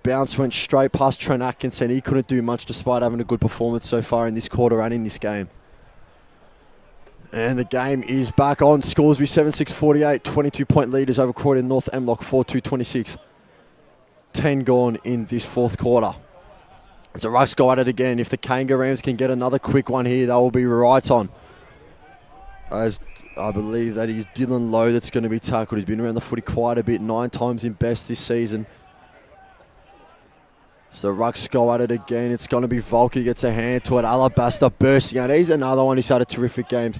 Bounce went straight past Trent Atkinson. He couldn't do much despite having a good performance so far in this quarter and in this game. And the game is back on. Scoresby 7-6-48. 22-point leaders over Croydon North MLOC 4-2-26. 10 gone in this fourth quarter. As the Rucks go at it again. If the Kangaroos can get another quick one here, they will be right on. As I believe that is Dylan Lowe that's going to be tackled. He's been around the footy quite a bit. 9 times in best this season. So the Rucks go at it again. It's going to be Volker who gets a hand to it. Alabaster bursting out. He's another one who's had a terrific game.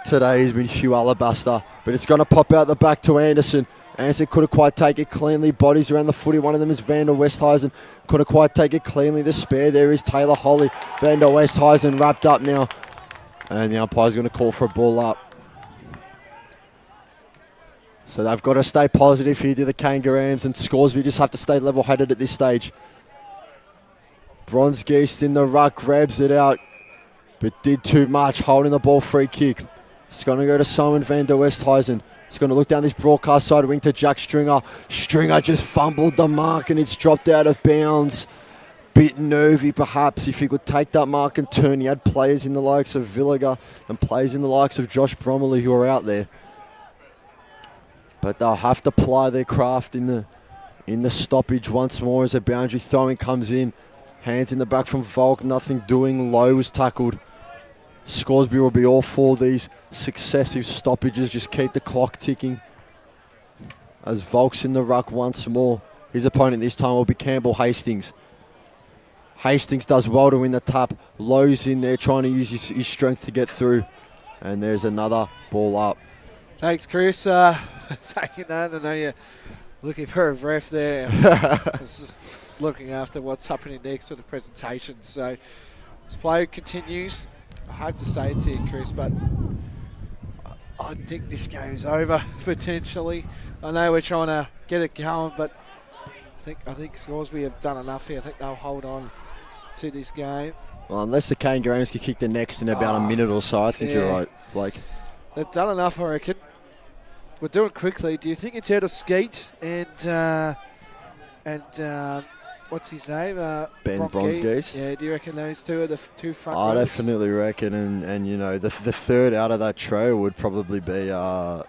Today has been Hugh Alabaster. But it's going to pop out the back to Anderson. Anderson couldn't quite take it cleanly. Bodies around the footy. One of them is Vander Westhuizen. Couldn't quite take it cleanly. The spare there is Taylor Holly. Vander Westhuizen wrapped up now. And the umpire's going to call for a ball up. So they've got to stay positive here to the Kangaroos. And Scoresby just have to stay level-headed at this stage. Bronze Geist in the ruck. Grabs it out. But did too much. Holding the ball. Free kick. It's going to go to Simon Vander Westhuizen. He's going to look down this broadcast side wing to Jack Stringer. Stringer just fumbled the mark and it's dropped out of bounds. Bit nervy perhaps if he could take that mark and turn. He had players in the likes of Villiger and players in the likes of Josh Bromley who are out there. But they'll have to ply their craft in the stoppage once more as a boundary throwing comes in. Hands in the back from Volk, nothing doing. Lowe was tackled. Scoresby will be all for these successive stoppages. Just keep the clock ticking. As Volk's in the ruck once more. His opponent this time will be Campbell Hastings. Hastings does well to win the tap. Lowe's in there trying to use his strength to get through. And there's another ball up. Thanks, Chris. Taking that. I know you're looking for a ref there. It's just looking after what's happening next with the presentation. So this play continues. I hate to say it to you, Chris, but I think this game is over, potentially. I know we're trying to get it going, but I think Scoresby have done enough here. I think they'll hold on to this game. Well, unless the Kangaroos can kick the next in about a minute or so, I think you're right, Blake. They've done enough, I reckon. We'll do it quickly. Do you think it's out of Skeet and what's his name? Ben Bronzegeist. Yeah, do you reckon those two are the two front I rows? definitely reckon, and you know, the third out of that trio would probably be, I've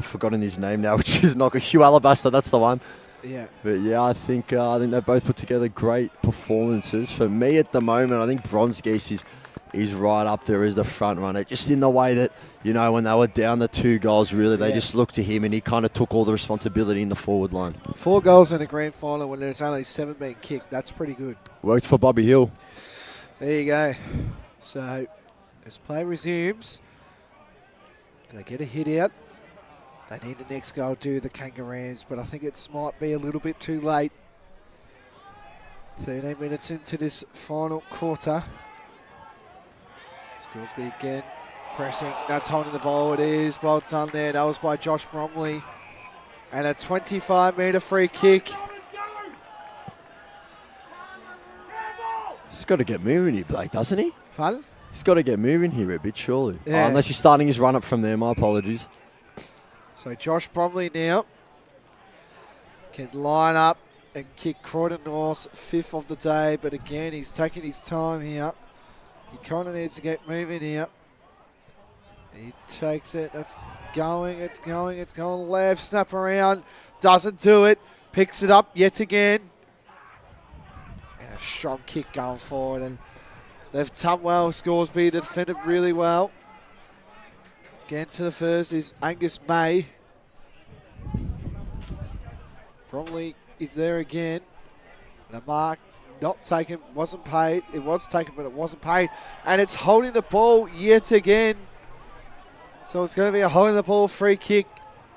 forgotten his name now, which is not Hugh Alabaster, that's the one. Yeah. But yeah, I think they both put together great performances. For me at the moment, I think Bronzegeist is right up there as the front runner. Just in the way that, you know, when they were down the 2 goals, really, they just looked to him and he kind of took all the responsibility in the forward line. 4 goals in a grand final when there's only 7 being kicked. That's pretty good. Worked for Bobby Hill. There you go. So, as play resumes, do they get a hit out? They need the next goal, do the Kangaroos, but I think it might be a little bit too late. 13 minutes into this final quarter. Scoresby again, pressing. That's holding the ball. It is. Well done there. That was by Josh Bromley. And a 25-metre free kick. He's got to get moving here, Blake, doesn't he? Pardon? He's got to get moving here a bit, surely. Yeah. Unless he's starting his run-up from there. My apologies. So Josh Bromley now can line up and kick Croydon North's 5th of the day. But again, he's taking his time here. He kind of needs to get moving here. He takes it. It's going left. Snap around. Doesn't do it. Picks it up yet again. And a strong kick going forward, and they've done well. Scoresby defended really well. Again to the first is Angus May. Bromley is there again. The mark not taken, wasn't paid. It was taken, but it wasn't paid. And it's holding the ball yet again. So it's going to be a holding the ball free kick.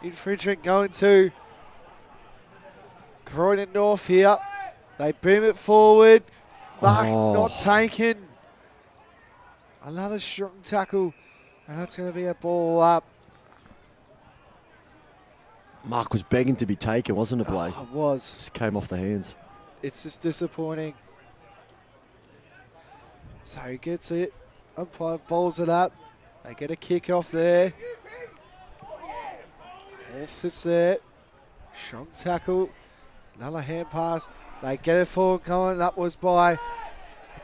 Infringement going to Croydon North here. They boom it forward. Mark not taken. Another strong tackle. And that's going to be a ball up. Mark was begging to be taken, wasn't it, Blake? It was. Just came off the hands. It's just disappointing. So he gets it. Umpire balls it up. They get a kick off there. Ball sits there. Strong tackle. Another hand pass. They get it forward going upwards by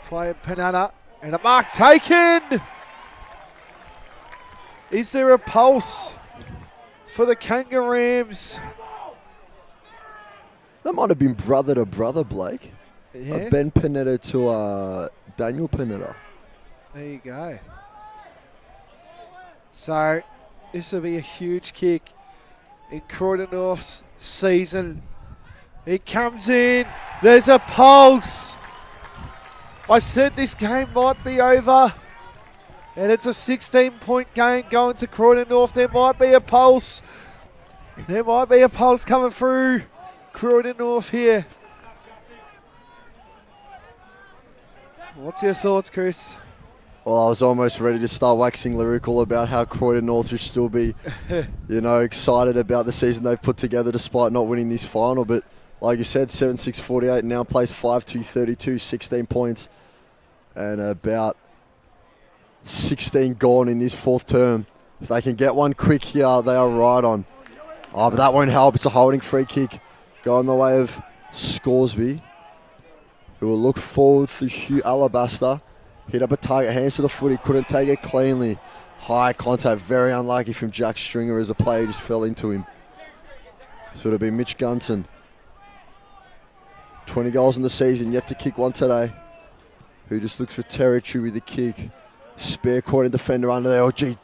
player Panana. And a mark taken! Is there a pulse for the Kangaroos? That might have been brother to brother, Blake. Yeah. Ben Panetta to Daniel Panetta. There you go. So this will be a huge kick in Croydon North's season. It comes in. There's a pulse. I said this game might be over. And it's a 16-point game going to Croydon North. There might be a pulse. There might be a pulse coming through Croydon North here. What's your thoughts, Chris? Well, I was almost ready to start waxing lyrical about how Croydon North should still be, excited about the season they've put together despite not winning this final. But like you said, 7-6-48, now plays 5-2-32, 16 points, and about 16 gone in this fourth term. If they can get one quick here, they are right on. Oh, but that won't help. It's a holding free kick going the way of Scoresby, who will look forward for Hugh Alabaster. Hit up a target, hands to the footy, couldn't take it cleanly. High contact, very unlucky from Jack Stringer as a player just fell into him. So it'll be Mitch Gunton. 20 goals in the season, yet to kick one today. Who just looks for territory with the kick. Spare Croydon defender under there. Oh, gee.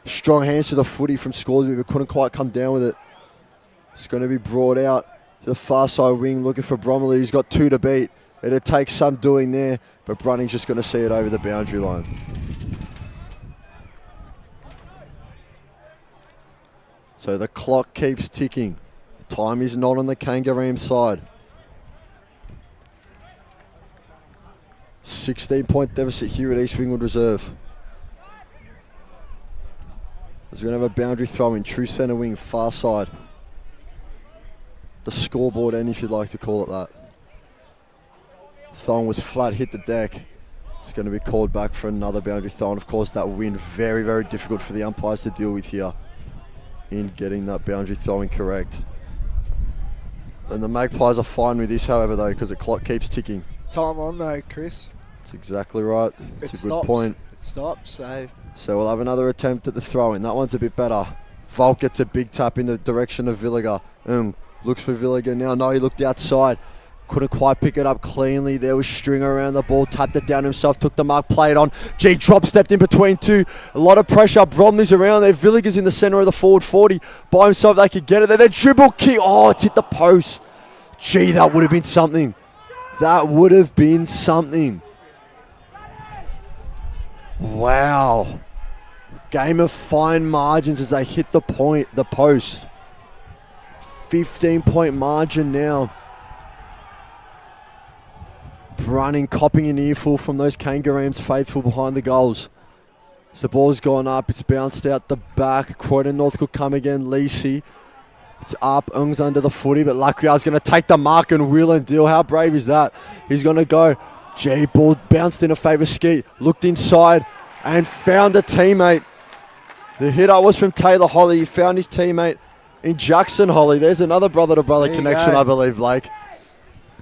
Strong hands to the footy from Scoresby, but couldn't quite come down with it. It's going to be brought out to the far side wing, looking for Bromley. He's got two to beat. It'll take some doing there, but Brunning's just going to see it over the boundary line. So the clock keeps ticking. Time is not on the Kangaroos side. 16-point deficit here at East Ringwood Reserve. We're going to have a boundary throw in, true centre wing, far side. The scoreboard end, if you'd like to call it that. Thong was flat, hit the deck. It's going to be called back for another boundary throw. And of course, that wind, very, very difficult for the umpires to deal with here in getting that boundary throwing correct. And the Magpies are fine with this, however, though, because the clock keeps ticking. Time on though, Chris. That's exactly right. It's a good stops. point. It stops, So we'll have another attempt at the throw-in. That one's a bit better. Volk gets a big tap in the direction of Villiger. Looks for Villiger now. No, he looked outside. Couldn't quite pick it up cleanly. There was Stringer around the ball. Tapped it down himself. Took the mark. Played on. Drop stepped in between two. A lot of pressure. Bromley's around there. Villiger's in the centre of the forward 40. By himself, they could get it there. Then dribble kick. Oh, it's hit the post. That would have been something. That would have been something. Wow. Game of fine margins as they hit the post. 15-point margin now. Brunning copping an earful from those Kangaroos faithful behind the goals. So the ball's gone up. It's bounced out the back. Croydon North could come again. Lacey. It's up. Ung's under the footy, but Luckyard's going to take the mark and wheel and deal. How brave is that? He's going to go. Ball bounced in a favour Skeet. Looked inside and found a teammate. The hit-up was from Taylor Holly. He found his teammate in Jackson Holly. There's another brother-to-brother connection, I believe, Blake.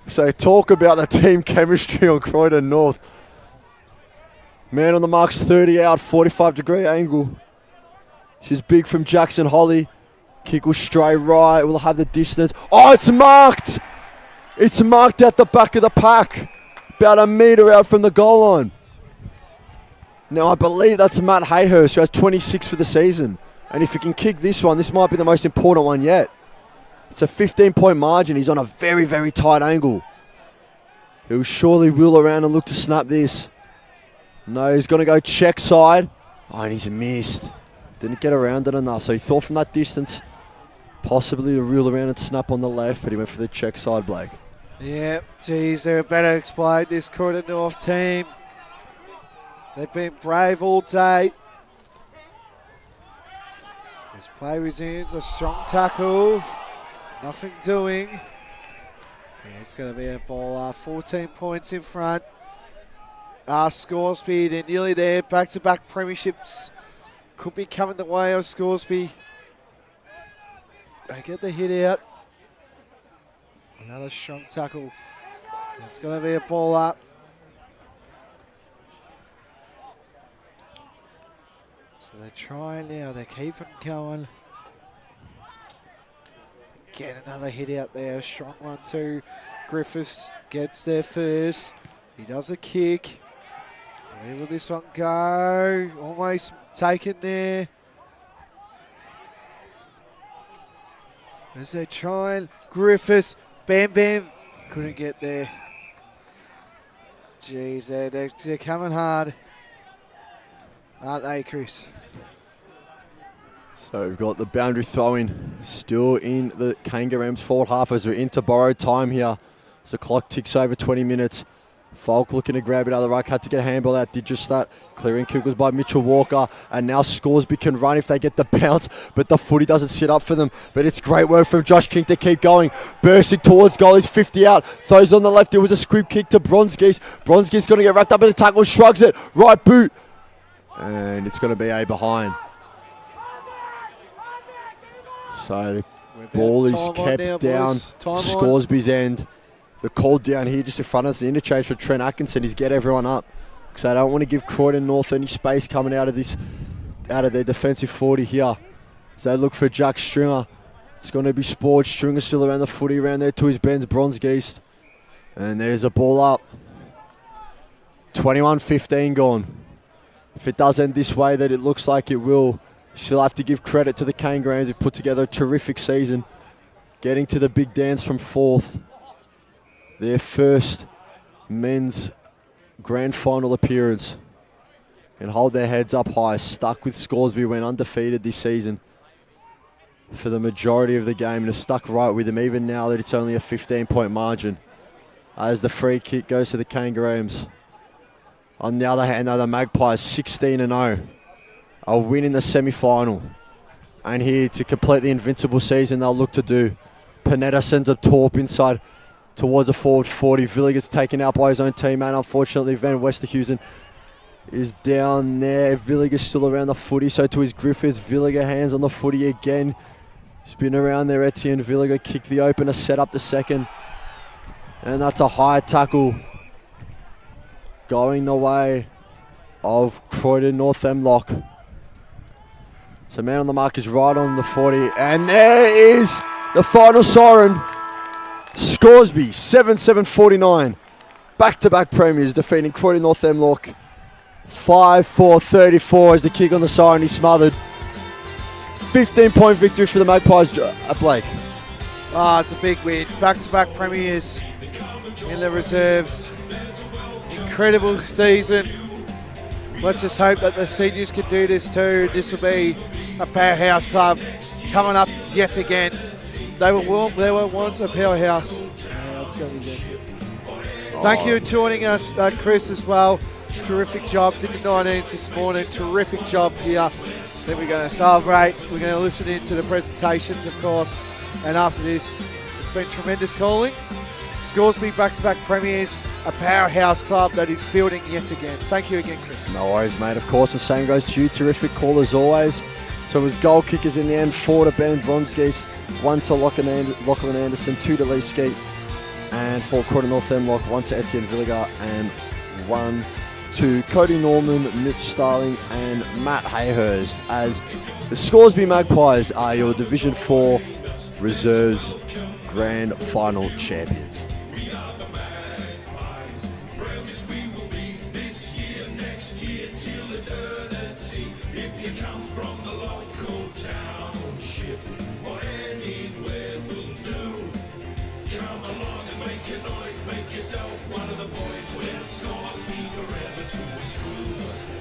So talk about the team chemistry on Croydon North. Man on the mark's 30 out, 45-degree angle. This is big from Jackson Holly. Kick will stray right. We'll have the distance. Oh, it's marked! It's marked at the back of the pack. about a metre out from the goal line. Now, I believe that's Matt Hayhurst, who has 26 for the season. And if he can kick this one, this might be the most important one yet. It's a 15-point margin. He's on a very, very tight angle. He'll surely wheel around and look to snap this. No, he's going to go check side. Oh, and he's missed. Didn't get around it enough. So he thought from that distance, possibly to reel around and snap on the left, but he went for the check side, Blake. Yeah, geez, they're better explained, this Croydon North team. They've been brave all day. As play resumes, a strong tackle. Nothing doing. Yeah, it's going to be a ball. 14 points in front. Scoresby, they're nearly there. Back-to-back premierships. Could be coming the way of Scoresby. They get the hit out. Another strong tackle. It's going to be a ball up. So they're trying now. They're keeping going. Get another hit out there. Strong one too. Griffiths gets there first. He does a kick. Where will this one go? Almost taken there. As they're trying. Griffiths. Bam, bam. Couldn't get there. Jeez, they're coming hard. Aren't they, Chris? So we've got the boundary throw-in still in the Kangaroos forward half as we're into borrowed time here. As the clock ticks over 20 minutes. Falk looking to grab it out of the ruck, had to get a handball out, did just that. Clearing kick was by Mitchell Walker, and now Scoresby can run if they get the bounce, but the footy doesn't sit up for them. But it's great work from Josh King to keep going. Bursting towards goal, he's 50 out, throws on the left, it was a squib kick to Bronski's. Bronski's going to get wrapped up in the tackle, shrugs it, right boot, and it's going to be a behind. So the ball is kept down, Scoresby's end. The call down here just in front of us, the interchange for Trent Atkinson is get everyone up. Because I don't want to give Croydon North any space coming out of their defensive 40 here. So they look for Jack Stringer. It's going to be Sport. Stringer still around the footy, around there to his Ben's Bronzegeist. And there's a ball up. 21-15 gone. If it does end this way, that it looks like it will, she'll have to give credit to the Kangaroos who've put together a terrific season. Getting to the big dance from fourth. Their first men's grand final appearance. And hold their heads up high. Stuck with Scoresby, went undefeated this season for the majority of the game. And are stuck right with them even now that it's only a 15-point margin. As the free kick goes to the Kangaroos. On the other hand, though, the Magpies 16-0. A win in the semi-final. And here to complete the invincible season they'll look to do. Panetta sends a torp inside towards a forward 40. Villiers gets taken out by his own teammate. Unfortunately, Van Westerhuizen is down there. Villiers still around the footy, so to his Griffiths. Villiers hands on the footy again. Spin around there, Etienne Villiers kick the opener, set up the second. And that's a high tackle going the way of Croydon North MLOC. So man on the mark is right on the 40. And there is the final siren. Scoresby, 7-7-49. Back-to-back premiers defeating Croydon North MLOC. 5-4-34 as the kick on the siren is smothered. 15-point victory for the Magpies, Blake. It's a big win. Back-to-back premiers in the reserves. Incredible season. Let's just hope that the seniors can do this too. This will be a powerhouse club coming up yet again. They were once a powerhouse. Yeah, it's going to be good. Thank you for joining us, Chris, as well. Terrific job. Did the 19s this morning. Terrific job here. Then we're going to celebrate. We're going to listen into the presentations, of course. And after this, it's been tremendous calling. Scoresby back-to-back premiers, a powerhouse club that is building yet again. Thank you again, Chris. No worries, mate. Of course, the same goes to you. Terrific call as always. So it was goal kickers in the end. 4 to Ben Bronski's, 1 to Lachlan Anderson, 2 to Lee Skeet. And for Croydon North MLOC, 1 to Etienne Villiger and 1 to Cody Norman, Mitch Starling and Matt Hayhurst as the Scoresby Magpies are your Division 4 Reserves Grand Final champions. If you come from the local township or anywhere will do, come along and make a noise, make yourself one of the boys. We're Scoresby forever to and true.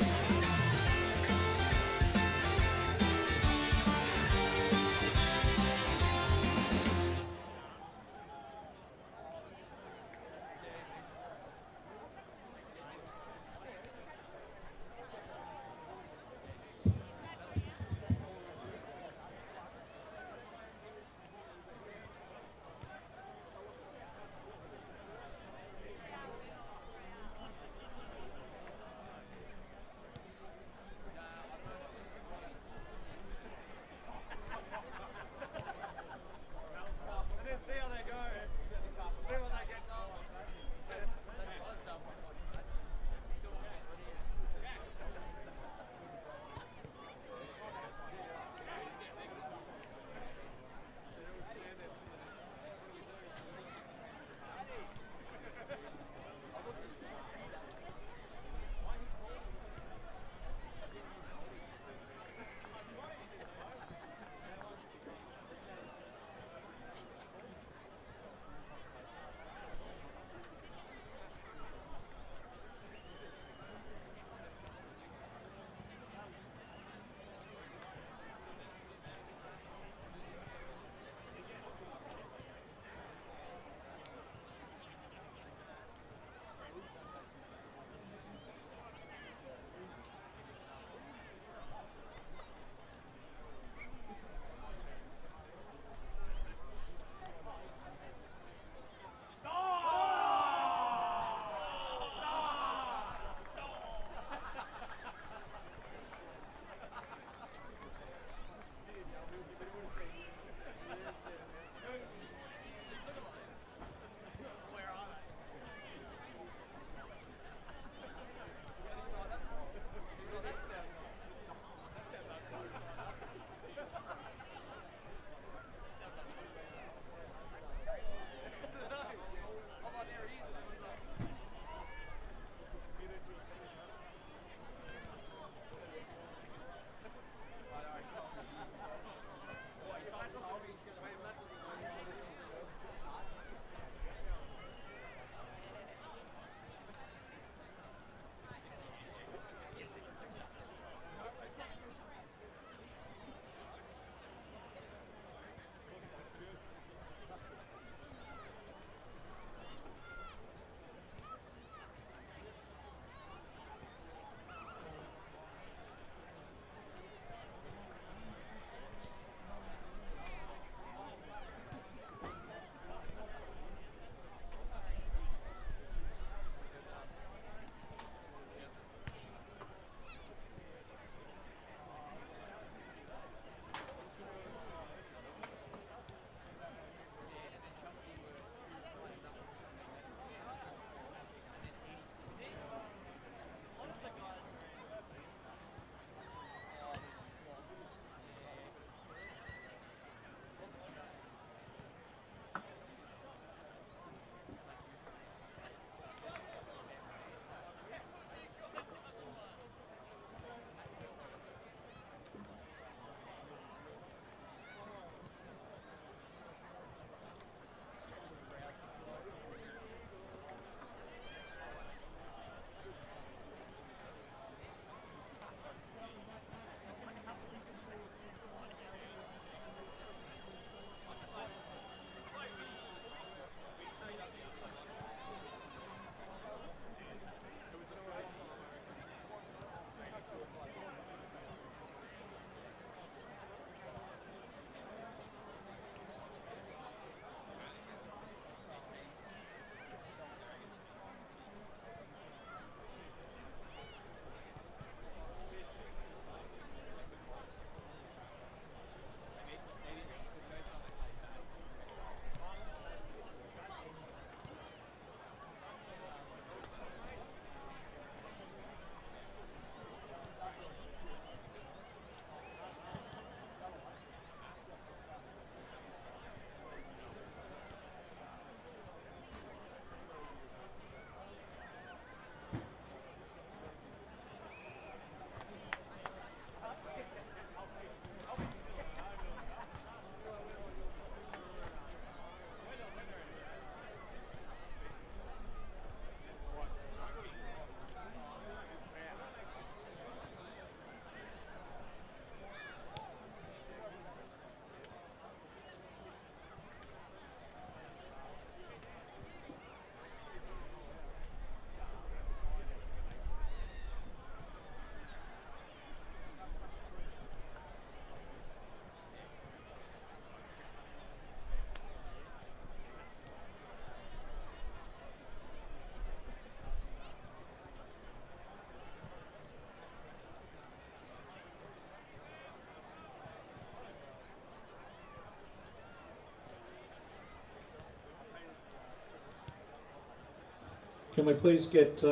Can we please get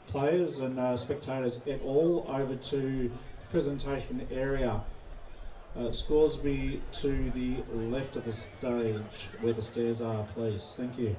players and spectators et al. Over to presentation area. Scoresby to the left of the stage where the stairs are, please. Thank you.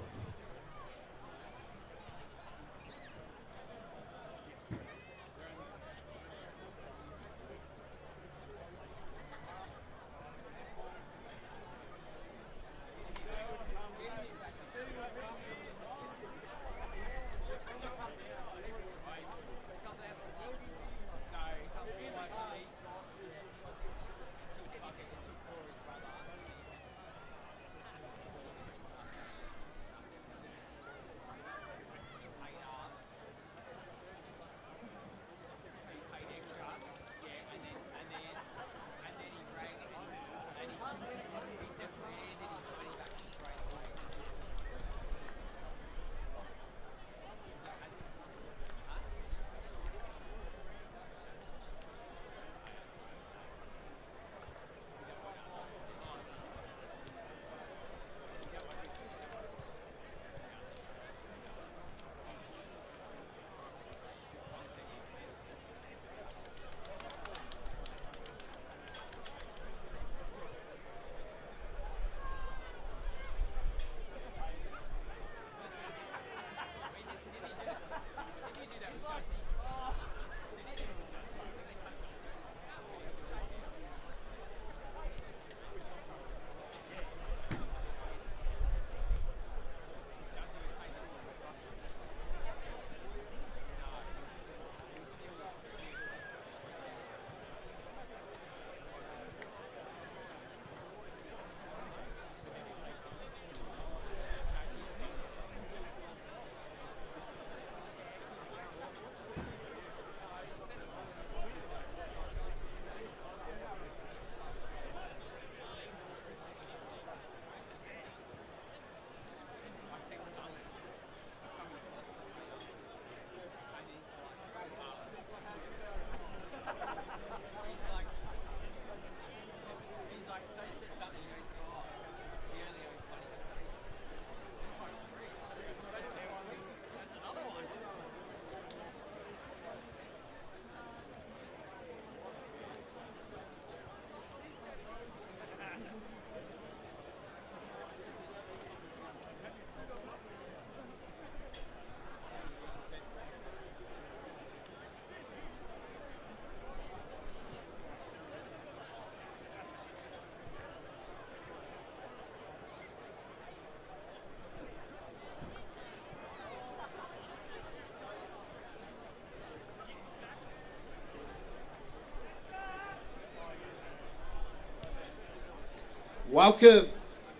Welcome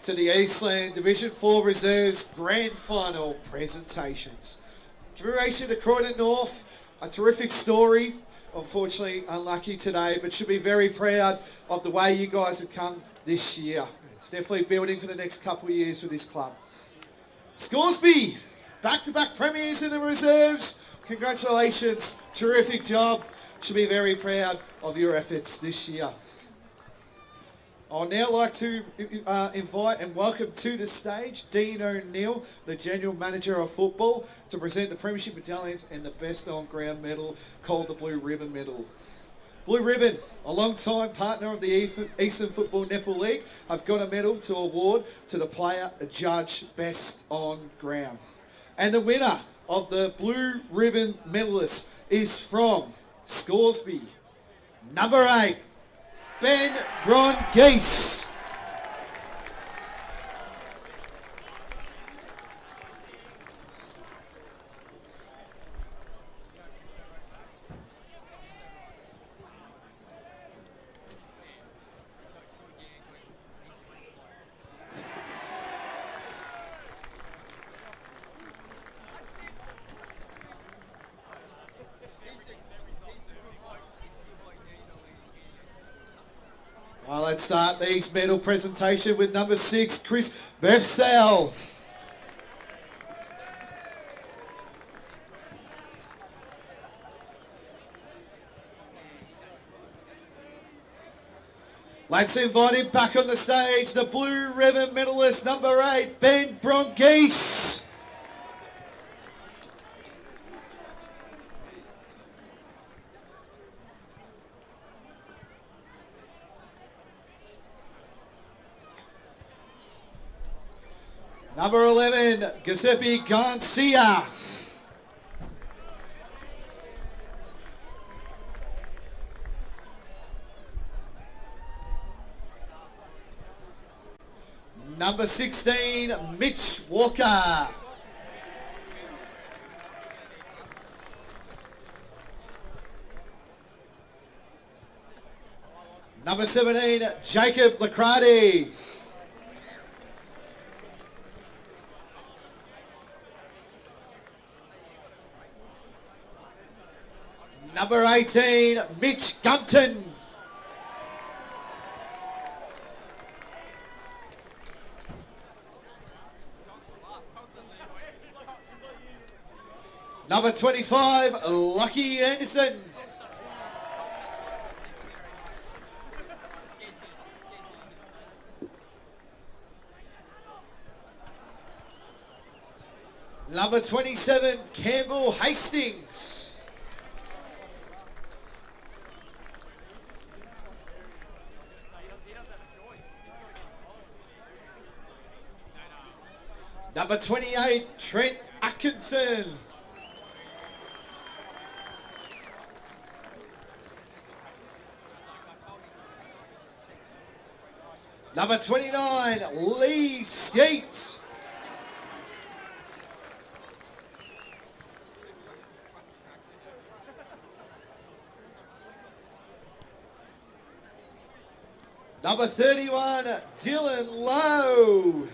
to the Eastland Division 4 Reserves Grand Final presentations. Congratulations to Croydon North, a terrific story. Unfortunately, unlucky today, but should be very proud of the way you guys have come this year. It's definitely building for the next couple of years with this club. Scoresby, back-to-back premiers in the reserves. Congratulations, terrific job. Should be very proud of your efforts this year. I'd now like to invite and welcome to the stage Dean O'Neill, the General Manager of Football, to present the Premiership Medallions and the Best On Ground medal called the Blue Ribbon Medal. Blue Ribbon, a long-time partner of the Eastern Football Netball League, have got a medal to award to the player judge Best On Ground. And the winner of the Blue Ribbon medalist is from Scoresby, number 8. Ben Brongeese. Well, let's start the medal presentation with number 6, Chris Befsel. Let's invite him back on the stage, the Blue Ribbon medalist, number 8, Ben Brongeese. Number 11, Giuseppe Garcia. Number 16, Mitch Walker. Number 17, Jacob Lacrati. Number 18, Mitch Gumpton. Number 25, Lucky Anderson. Number 27, Campbell Hastings. Number 28, Trent Atkinson. Number 29, Lee Skeet. Number 31, Dylan Lowe.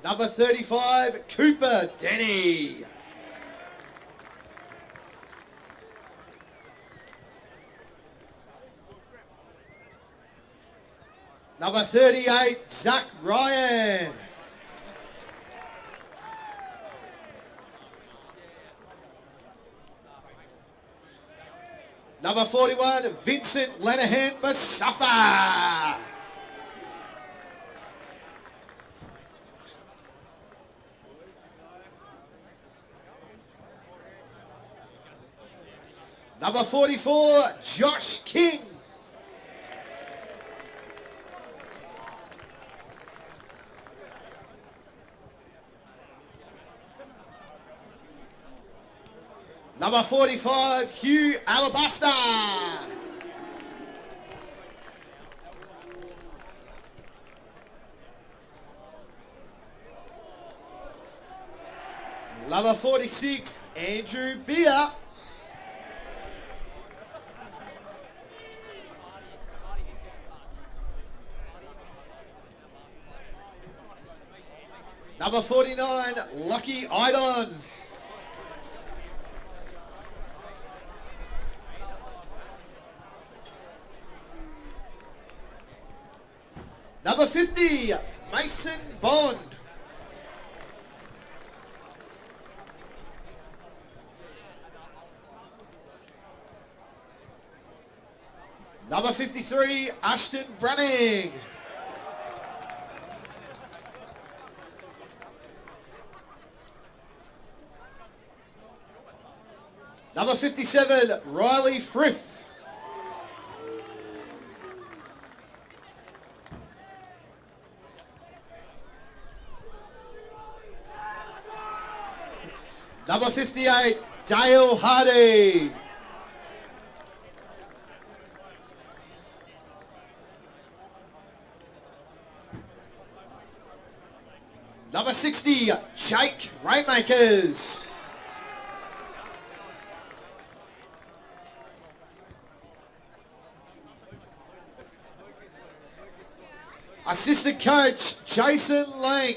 Number 35, Cooper Denny. Number 38, Zach Ryan. Number 41, Vincent Lenihan Musafa. Number 44, Josh King. Number 45, Hugh Alabaster. Number 46, Andrew Beer. Number 49, Lucky Idon. Number 50, Mason Bond. Number 53, Ashton Branning. Number 57, Riley Frith. Number 58, Dale Hardy. Number 60, Jake Rainmakers. Assistant coach, Jason Lang.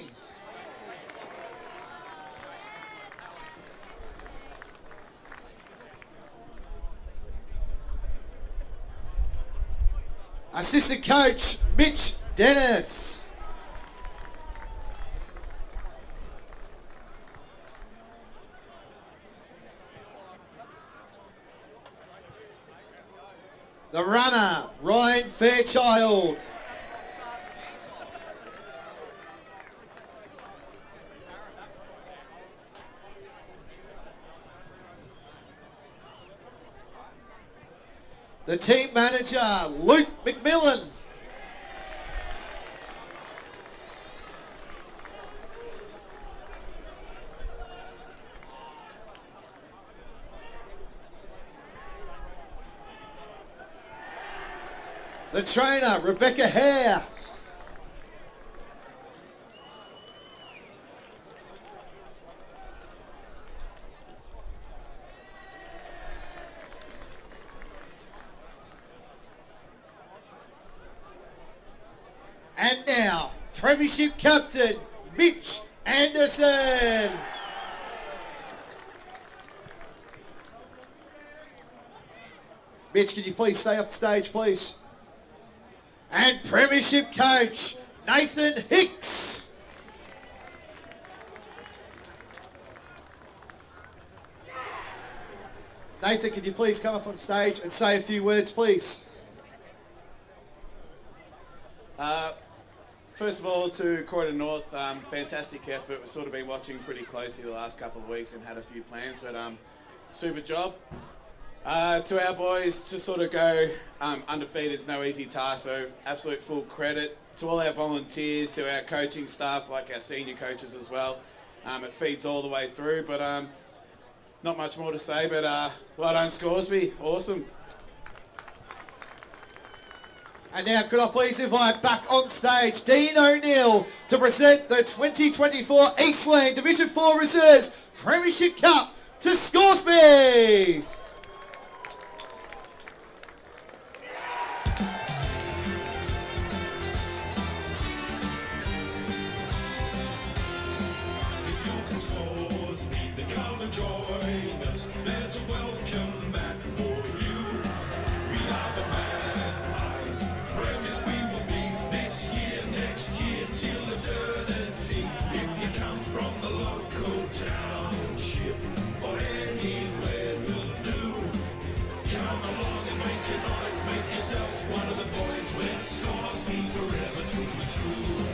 Assistant coach, Mitch Dennis. The runner, Ryan Fairchild. The team manager, Luke McMillan. The trainer, Rebecca Hare. And now, Premiership Captain, Mitch Anderson. Mitch, can you please stay up stage, please? And Premiership Coach, Nathan Hicks. Nathan, can you please come up on stage and say a few words, please? First of all, to Croydon North, fantastic effort. We've sort of been watching pretty closely the last couple of weeks and had a few plans, but super job. To our boys, to sort of go undefeated is no easy task, so absolute full credit to all our volunteers, to our coaching staff, like our senior coaches as well. It feeds all the way through, but not much more to say, but well done, Scoresby. Awesome. And now could I please invite back on stage Dean O'Neill to present the 2024 Eastland Division 4 Reserves Premiership Cup to Scoresby. If you're from Scoresby, then come and join us. There's a welcome mat for you. We are the Magpies. Premiers we will be this year, next year, till eternity. If you come from the local township or anywhere will do, come along and make a noise, make yourself one of the boys. We're Scoresby forever to be true.